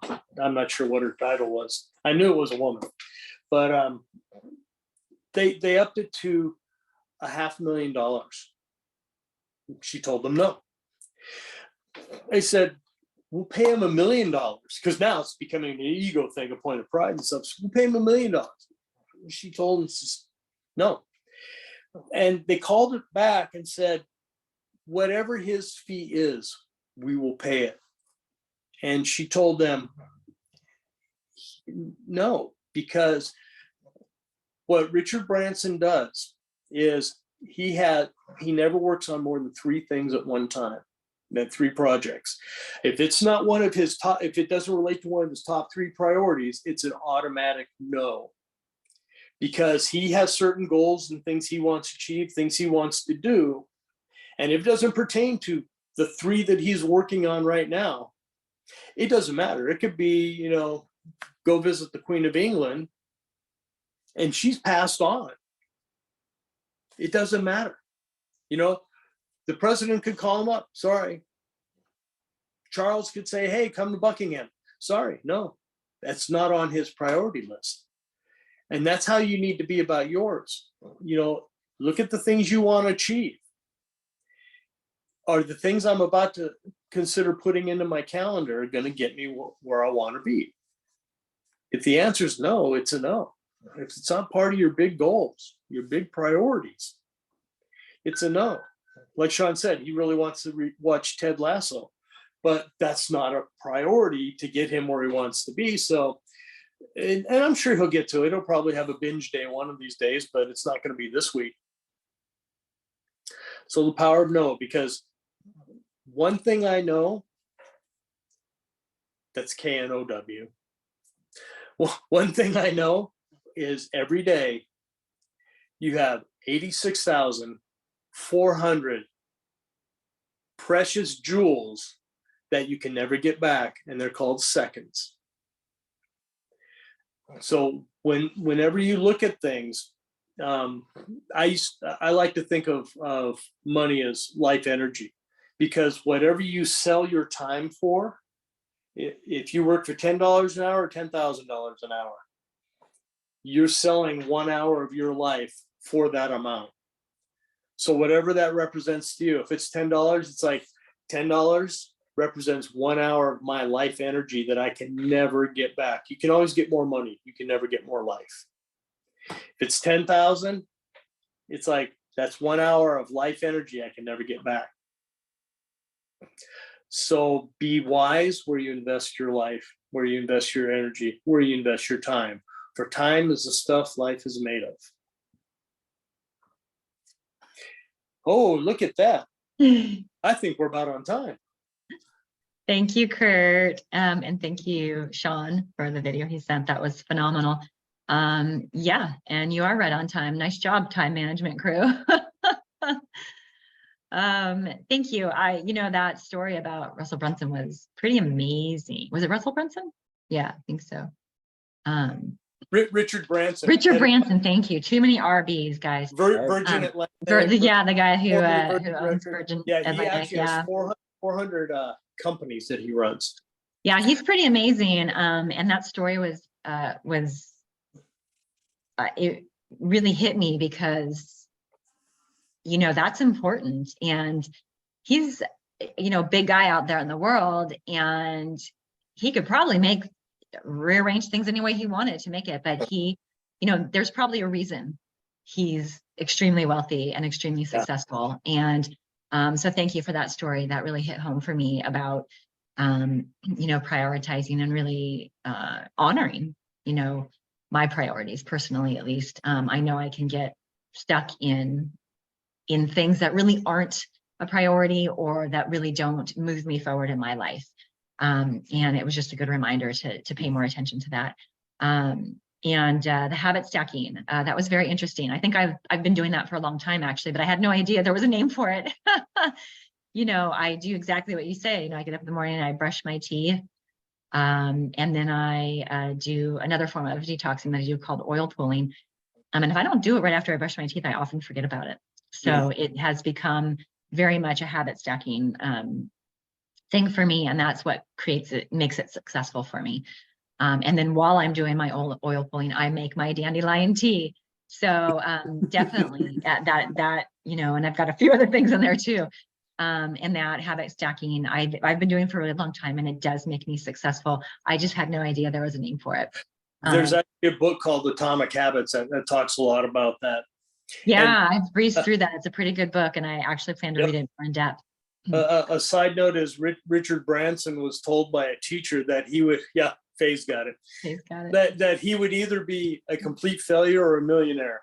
not sure what her title was. I knew it was a woman, but they upped it to $500,000. She told them no. They said, we'll pay him $1 million, because now it's becoming an ego thing, a point of pride and stuff. So we'll pay him $1 million. She told him no. And they called it back and said, whatever his fee is, we will pay it. And she told them no, because what Richard Branson does is he never works on more than 3 things at one time. That 3 projects. If it's not one of his top, if it doesn't relate to one of his top 3 priorities, it's an automatic no. Because he has certain goals and things he wants to achieve, things he wants to do. And if it doesn't pertain to the 3 that he's working on right now, it doesn't matter. It could be, go visit the Queen of England and she's passed on. It doesn't matter. The president could call him up. Sorry. Charles could say, hey, come to Buckingham. Sorry, no, that's not on his priority list. And that's how you need to be about yours. Look at the things you want to achieve. Are the things I'm about to consider putting into my calendar going to get me where I want to be? If the answer is no, it's a no. If it's not part of your big goals, your big priorities, it's a no. Like Sean said, he really wants to watch Ted Lasso, but that's not a priority to get him where he wants to be. So, and I'm sure he'll get to it. He'll probably have a binge day one of these days, but it's not going to be this week. So the power of no, because one thing I know, that's KNOW. Well, one thing I know is every day you have 86,400 precious jewels that you can never get back, and they're called seconds. So whenever you look at things, I like to think of money as life energy, because whatever you sell your time for, if you work for $10 an hour or $10,000 an hour, you're selling 1 hour of your life for that amount. So whatever that represents to you, if it's $10, it's like $10 represents 1 hour of my life energy that I can never get back. You can always get more money. You can never get more life. If it's 10,000, it's like, that's 1 hour of life energy I can never get back. So be wise where you invest your life, where you invest your energy, where you invest your time. For time is the stuff life is made of. Oh, look at that. I think we're about on time. Thank you, Kurt. And thank you, Sean, for the video he sent. That was phenomenal. Yeah, and you are right on time. Nice job, time management crew. Thank you. That story about Russell Brunson was pretty amazing. Was it Russell Brunson? Yeah, I think so. Richard Branson. Richard Branson, thank you. Too many RBs, guys. Virgin Atlantic. Yeah, the guy who owns Virgin. Virgin Yeah, he Atlantic. actually has 400 companies that he runs. Yeah, he's pretty amazing. And that story was it really hit me because, that's important. And he's, big guy out there in the world, and he could probably rearrange things any way he wanted to make it. But he, there's probably a reason he's extremely wealthy and extremely successful. And so thank you for that story. That really hit home for me about, prioritizing and really honoring, my priorities personally, at least. I know I can get stuck in things that really aren't a priority or that really don't move me forward in my life. And it was just a good reminder to pay more attention to that. And the habit stacking, that was very interesting. I think I've been doing that for a long time, actually, but I had no idea there was a name for it. I do exactly what you say. I get up in the morning and I brush my teeth. And then I do another form of detoxing that I do called oil pulling. And if I don't do it right after I brush my teeth, I often forget about it. So it has become very much a habit stacking thing for me. And that's what makes it successful for me. And then while I'm doing my oil pulling, I make my dandelion tea. So definitely that, you know, and I've got a few other things in there too. And that habit stacking, I've been doing for a really long time, and it does make me successful. I just had no idea there was a name for it. There's actually a book called Atomic Habits that talks a lot about that. Yeah, I've breezed through that. It's a pretty good book, and I actually plan to read it more in depth. A side note is Richard Branson was told by a teacher that he would, Faye's got it. Faye's got it. That he would either be a complete failure or a millionaire.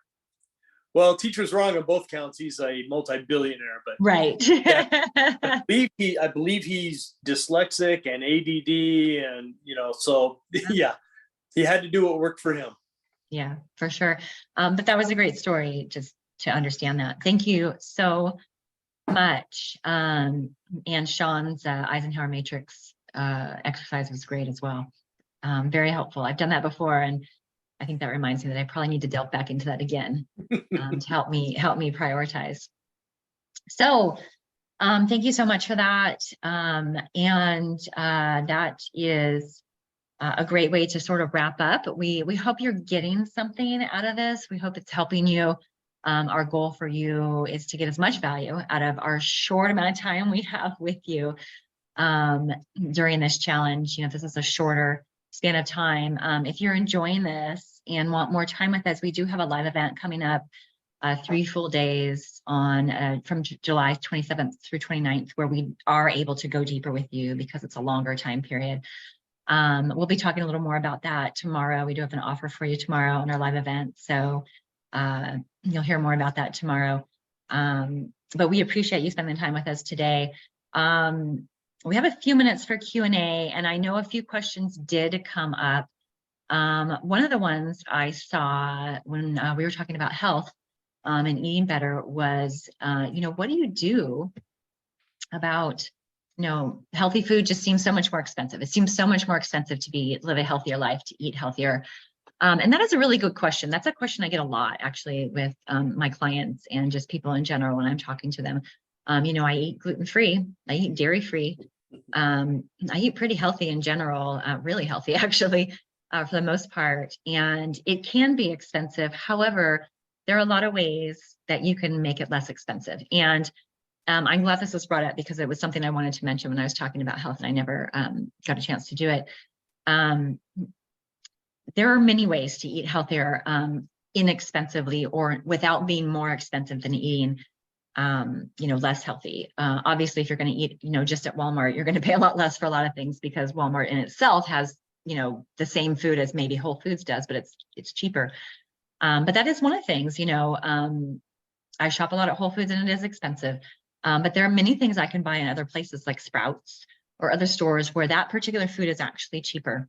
Well, teacher's wrong on both counts. He's a multi-billionaire, but right. I believe he's dyslexic and ADD, and so yeah, he had to do what worked for him. Yeah, for sure. But that was a great story, just to understand that. Thank you so much. And Sean's Eisenhower Matrix exercise was great as well. Very helpful. I've done that before, and I think that reminds me that I probably need to delve back into that again to help me prioritize. So thank you so much for that. And that is a great way to sort of wrap up. We hope you're getting something out of this. We hope it's helping you. Our goal for you is to get as much value out of our short amount of time we have with you during this challenge. This is a shorter span of time. If you're enjoying this and want more time with us, we do have a live event coming up, 3 full days on from July 27th through 29th, where we are able to go deeper with you because it's a longer time period. We'll be talking a little more about that tomorrow. We do have an offer for you tomorrow on our live event, so you'll hear more about that tomorrow. But we appreciate you spending time with us today. We have a few minutes for Q&A, and I know a few questions did come up. One of the ones I saw when we were talking about health and eating better was, what do you do about, healthy food just seems so much more expensive. It seems so much more expensive to live a healthier life, to eat healthier. And that is a really good question. That's a question I get a lot, actually, with my clients and just people in general when I'm talking to them. I eat gluten-free, I eat dairy-free. I eat pretty healthy in general, really healthy, actually, for the most part. And it can be expensive. However, there are a lot of ways that you can make it less expensive. And I'm glad this was brought up because it was something I wanted to mention when I was talking about health, and I never got a chance to do it. There are many ways to eat healthier inexpensively or without being more expensive than eating less healthy. Obviously, if you're going to eat, just at Walmart, you're going to pay a lot less for a lot of things because Walmart in itself has, the same food as maybe Whole Foods does, but it's cheaper. But that is one of the things, I shop a lot at Whole Foods and it is expensive. But there are many things I can buy in other places like Sprouts or other stores where that particular food is actually cheaper.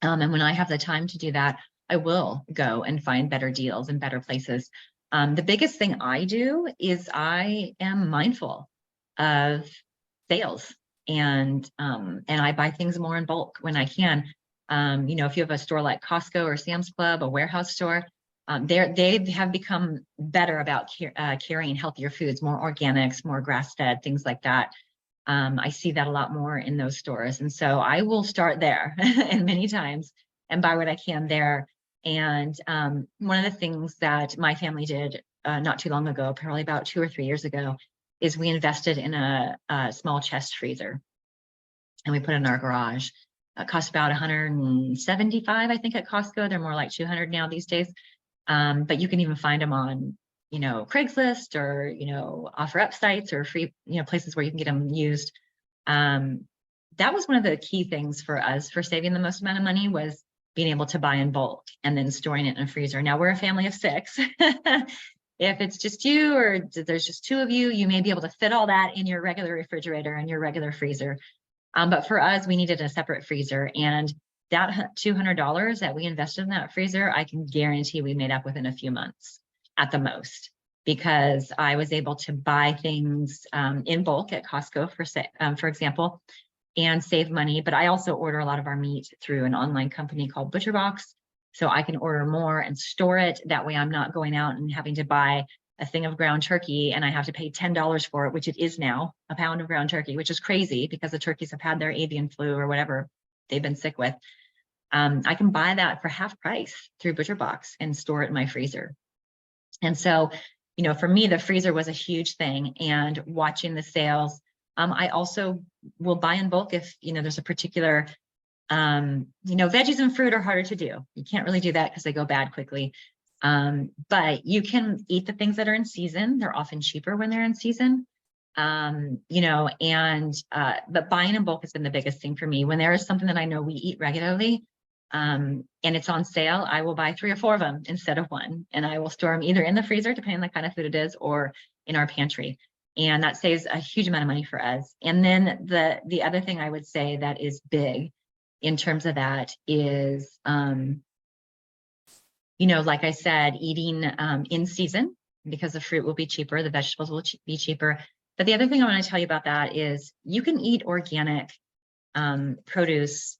And when I have the time to do that, I will go and find better deals and better places. The biggest thing I do is I am mindful of sales, and I buy things more in bulk when I can. If you have a store like Costco or Sam's Club, a warehouse store, they have become better about carrying healthier foods, more organics, more grass-fed, things like that. I see that a lot more in those stores. And so I will start there and many times and buy what I can there. And one of the things that my family did not too long ago, probably about 2 or 3 years ago, is we invested in a small chest freezer, and we put it in our garage. It cost about $175, I think, at Costco. They're more like $200 now these days. But you can even find them on, Craigslist or, OfferUp sites or free, places where you can get them used. That was one of the key things for us for saving the most amount of money, was being able to buy in bulk and then storing it in a freezer. Now we're a family of 6. If it's just you or there's just 2 of you, you may be able to fit all that in your regular refrigerator and your regular freezer. But for us, we needed a separate freezer, and that $200 that we invested in that freezer, I can guarantee we made up within a few months at the most, because I was able to buy things in bulk at Costco, for example, and save money. But I also order a lot of our meat through an online company called ButcherBox, so I can order more and store it. That way I'm not going out and having to buy a thing of ground turkey and I have to pay $10 for it, which it is now, a pound of ground turkey, which is crazy because the turkeys have had their avian flu or whatever they've been sick with. I can buy that for half price through ButcherBox and store it in my freezer. And so, you know, for me, the freezer was a huge thing, and watching the sales. I also will buy in bulk if, you know, there's a particular, you know, veggies and fruit are harder to do. You can't really do that because they go bad quickly. But you can eat the things that are in season. They're often cheaper when they're in season. You know, and, but buying in bulk has been the biggest thing for me. When there is something that I know we eat regularly, and it's on sale, I will buy 3 or 4 of them instead of 1. And I will store them either in the freezer, depending on the kind of food it is, or in our pantry. And that saves a huge amount of money for us. And then the other thing I would say that is big in terms of that is, you know, like I said, eating in season, because the fruit will be cheaper, the vegetables will be cheaper. But the other thing I want to tell you about that is you can eat organic produce.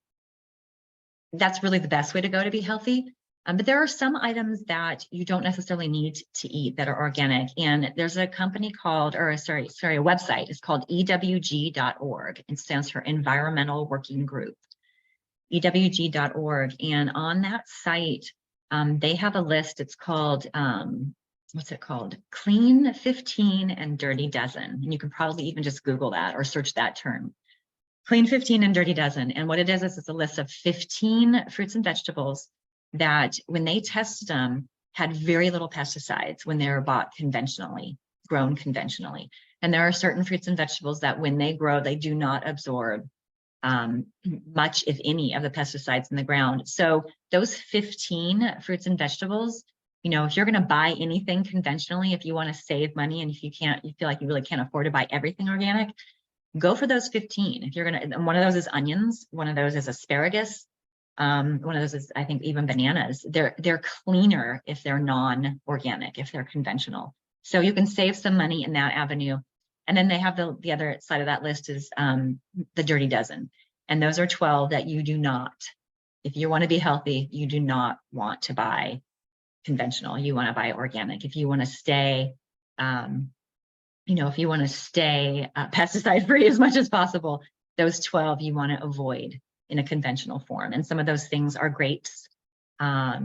That's really the best way to go to be healthy. But there are some items that you don't necessarily need to eat that are organic. And there's a company called, or sorry, a website. It's called EWG.org. It stands for Environmental Working Group, EWG.org. And on that site, they have a list. It's called, what's it called? Clean 15 and Dirty Dozen. And you can probably even just Google that or search that term. Clean 15 and Dirty Dozen. And what it is it's a list of 15 fruits and vegetables that when they tested them had very little pesticides when they were bought conventionally, grown conventionally. And there are certain fruits and vegetables that when they grow, they do not absorb much, if any, of the pesticides in the ground. So those 15 fruits and vegetables, you know, if you're going to buy anything conventionally, if you want to save money and if you feel like you really can't afford to buy everything organic, go for those 15. If you're going to, one of those is onions, one of those is asparagus, one of those is, I think, even bananas. They're cleaner if they're non-organic, if they're conventional. So you can save some money in that avenue. And then they have the other side of that list is the Dirty Dozen. And those are 12 that you do not, if you want to be healthy, you do not want to buy conventional. You want to buy organic. If you want to stay, you know, if you want to stay pesticide free as much as possible, those 12 you want to avoid in a conventional form. And some of those things are grapes. I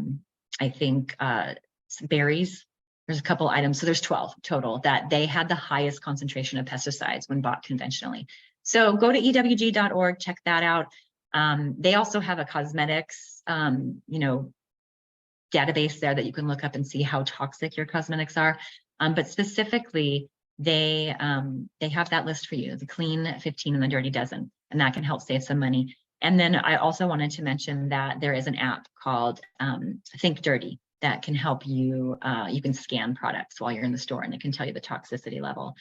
think some berries. There's a couple items. So there's 12 total that they had the highest concentration of pesticides when bought conventionally. So go to EWG.org, check that out. They also have a cosmetics, you know, database there that you can look up and see how toxic your cosmetics are. But specifically, they have that list for you, the Clean 15 and the Dirty Dozen, and that can help save some money. And then I also wanted to mention that there is an app called Think Dirty that can help you. You can scan products while you're in the store, and it can tell you the toxicity level.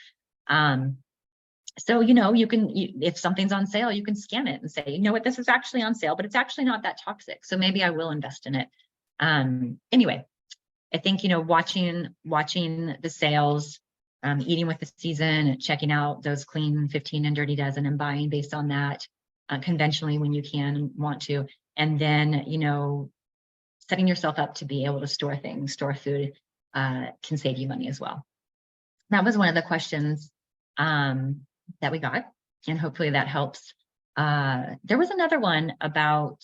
So, you know, you can, if something's on sale, you can scan it and say, you know what, this is actually on sale, but it's actually not that toxic. So maybe I will invest in it. Anyway, I think, you know, watching the sales, eating with the season, checking out those Clean 15 and Dirty Dozen and buying based on that conventionally when you can and want to. And then, you know, setting yourself up to be able to store things, store food can save you money as well. That was one of the questions that we got, and hopefully that helps. There was another one about,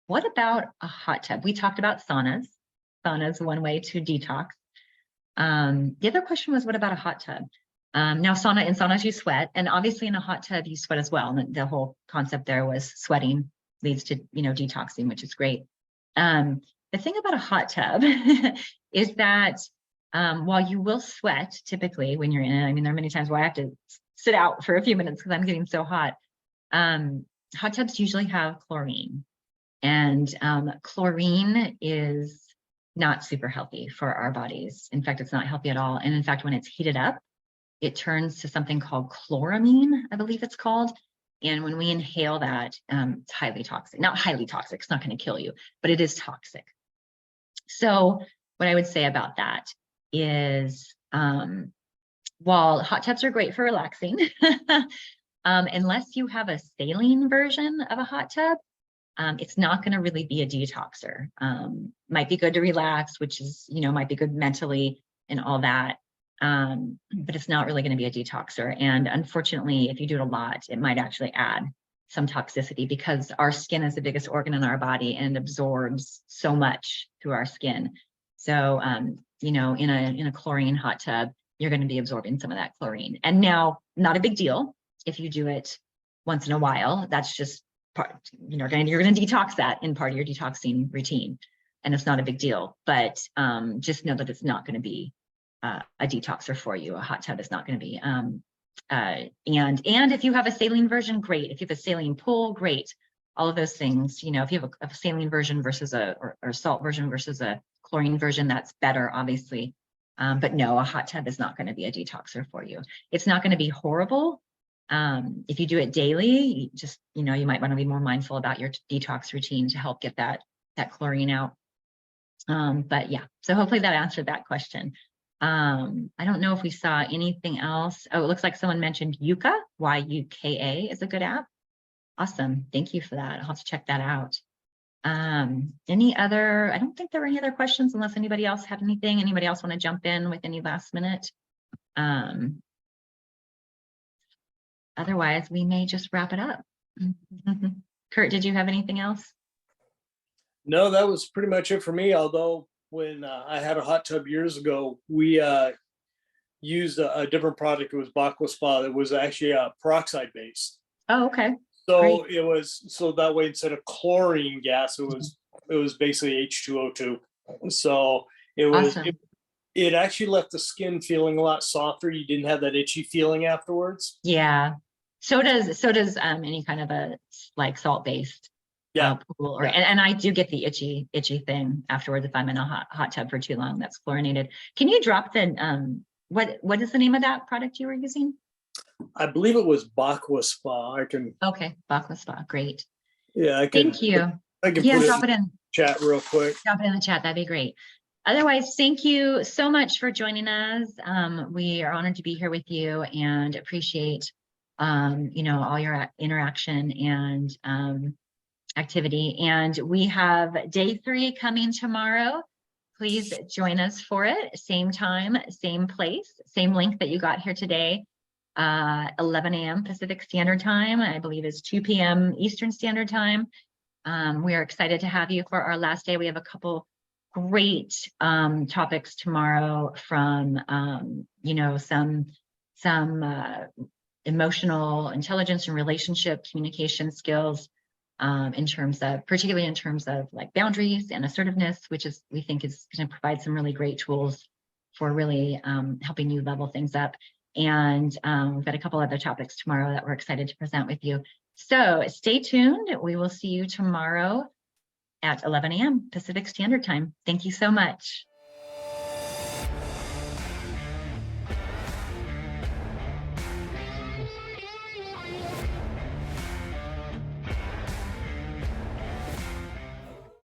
what about a hot tub? We talked about saunas. Saunas, one way to detox. The other question was, what about a hot tub? Now in saunas you sweat, and obviously in a hot tub you sweat as well. And the whole concept there was sweating leads to, you know, detoxing, which is great. The thing about a hot tub is that while you will sweat typically when you're in it, I mean, there are many times where I have to sit out for a few minutes because I'm getting so hot. Hot tubs usually have chlorine, and chlorine is not super healthy for our bodies. In fact, it's not healthy at all. And in fact, when it's heated up, it turns to something called chloramine, I believe it's called. And when we inhale that, it's highly toxic. Not highly toxic, it's not going to kill you, but it is toxic. So what I would say about that is, while hot tubs are great for relaxing, unless you have a saline version of a hot tub, it's not going to really be a detoxer. Might be good to relax, which is, you know, might be good mentally and all that. but it's not really going to be a detoxer. And unfortunately, if you do it a lot, it might actually add some toxicity, because our skin is the biggest organ in our body and absorbs so much through our skin. So, you know, in a chlorine hot tub, you're going to be absorbing some of that chlorine. And now, not a big deal if you do it once in a while. That's just part, you know, you're going to detox that in part of your detoxing routine, and it's not a big deal. But just know that it's not going to be a detoxer for you. A hot tub is not going to be. And if you have a saline version, great. If you have a saline pool, great. All of those things, you know, if you have a saline version versus or salt version versus a chlorine version, that's better, obviously. But no, a hot tub is not going to be a detoxer for you. It's not going to be horrible. If you do it daily, just, you know, you might want to be more mindful about your detox routine to help get that chlorine out. But yeah, so hopefully that answered that question. I don't know if we saw anything else. Oh, it looks like someone mentioned Yuka, Y-U-K-A is a good app. Awesome. Thank you for that. I'll have to check that out. Any other, I don't think there were any other questions unless anybody else had anything. Anybody else want to jump in with any last minute? Otherwise, we may just wrap it up. Kurt, did you have anything else? No, that was pretty much it for me. Although when I had a hot tub years ago, we used a different product. It was Aqua Spa. That was actually peroxide based. Oh, okay. So Great. it was, so that way instead of chlorine gas, it was basically H2O2. So it was, Awesome. it actually left the skin feeling a lot softer. You didn't have that itchy feeling afterwards. Yeah. So does any kind of a like salt-based pool, or and I do get the itchy thing afterwards if I'm in a hot tub for too long that's chlorinated. Can you drop the what is the name of that product you were using? I believe it was Aqua Spa. I can. Okay, Aqua Spa. Great. Yeah, I can. Thank you. I can Yeah, put drop it it in in. chat real quick. Drop it in the chat. That'd be great. Otherwise, thank you so much for joining us. We are honored to be here with you and appreciate you know, all your interaction and activity. And we have day 3 coming tomorrow. Please join us for it. Same time, same place, same link that you got here today. 11 a.m. Pacific Standard Time, I believe is 2 p.m. Eastern Standard Time. We are excited to have you for our last day. We have a couple great topics tomorrow from, you know, some emotional intelligence and relationship communication skills in terms of, particularly in terms of like boundaries and assertiveness, which is, we think is going to provide some really great tools for really helping you level things up. And we've got a couple other topics tomorrow that we're excited to present with you. So stay tuned. We will see you tomorrow at 11 a.m. Pacific Standard Time. Thank you so much.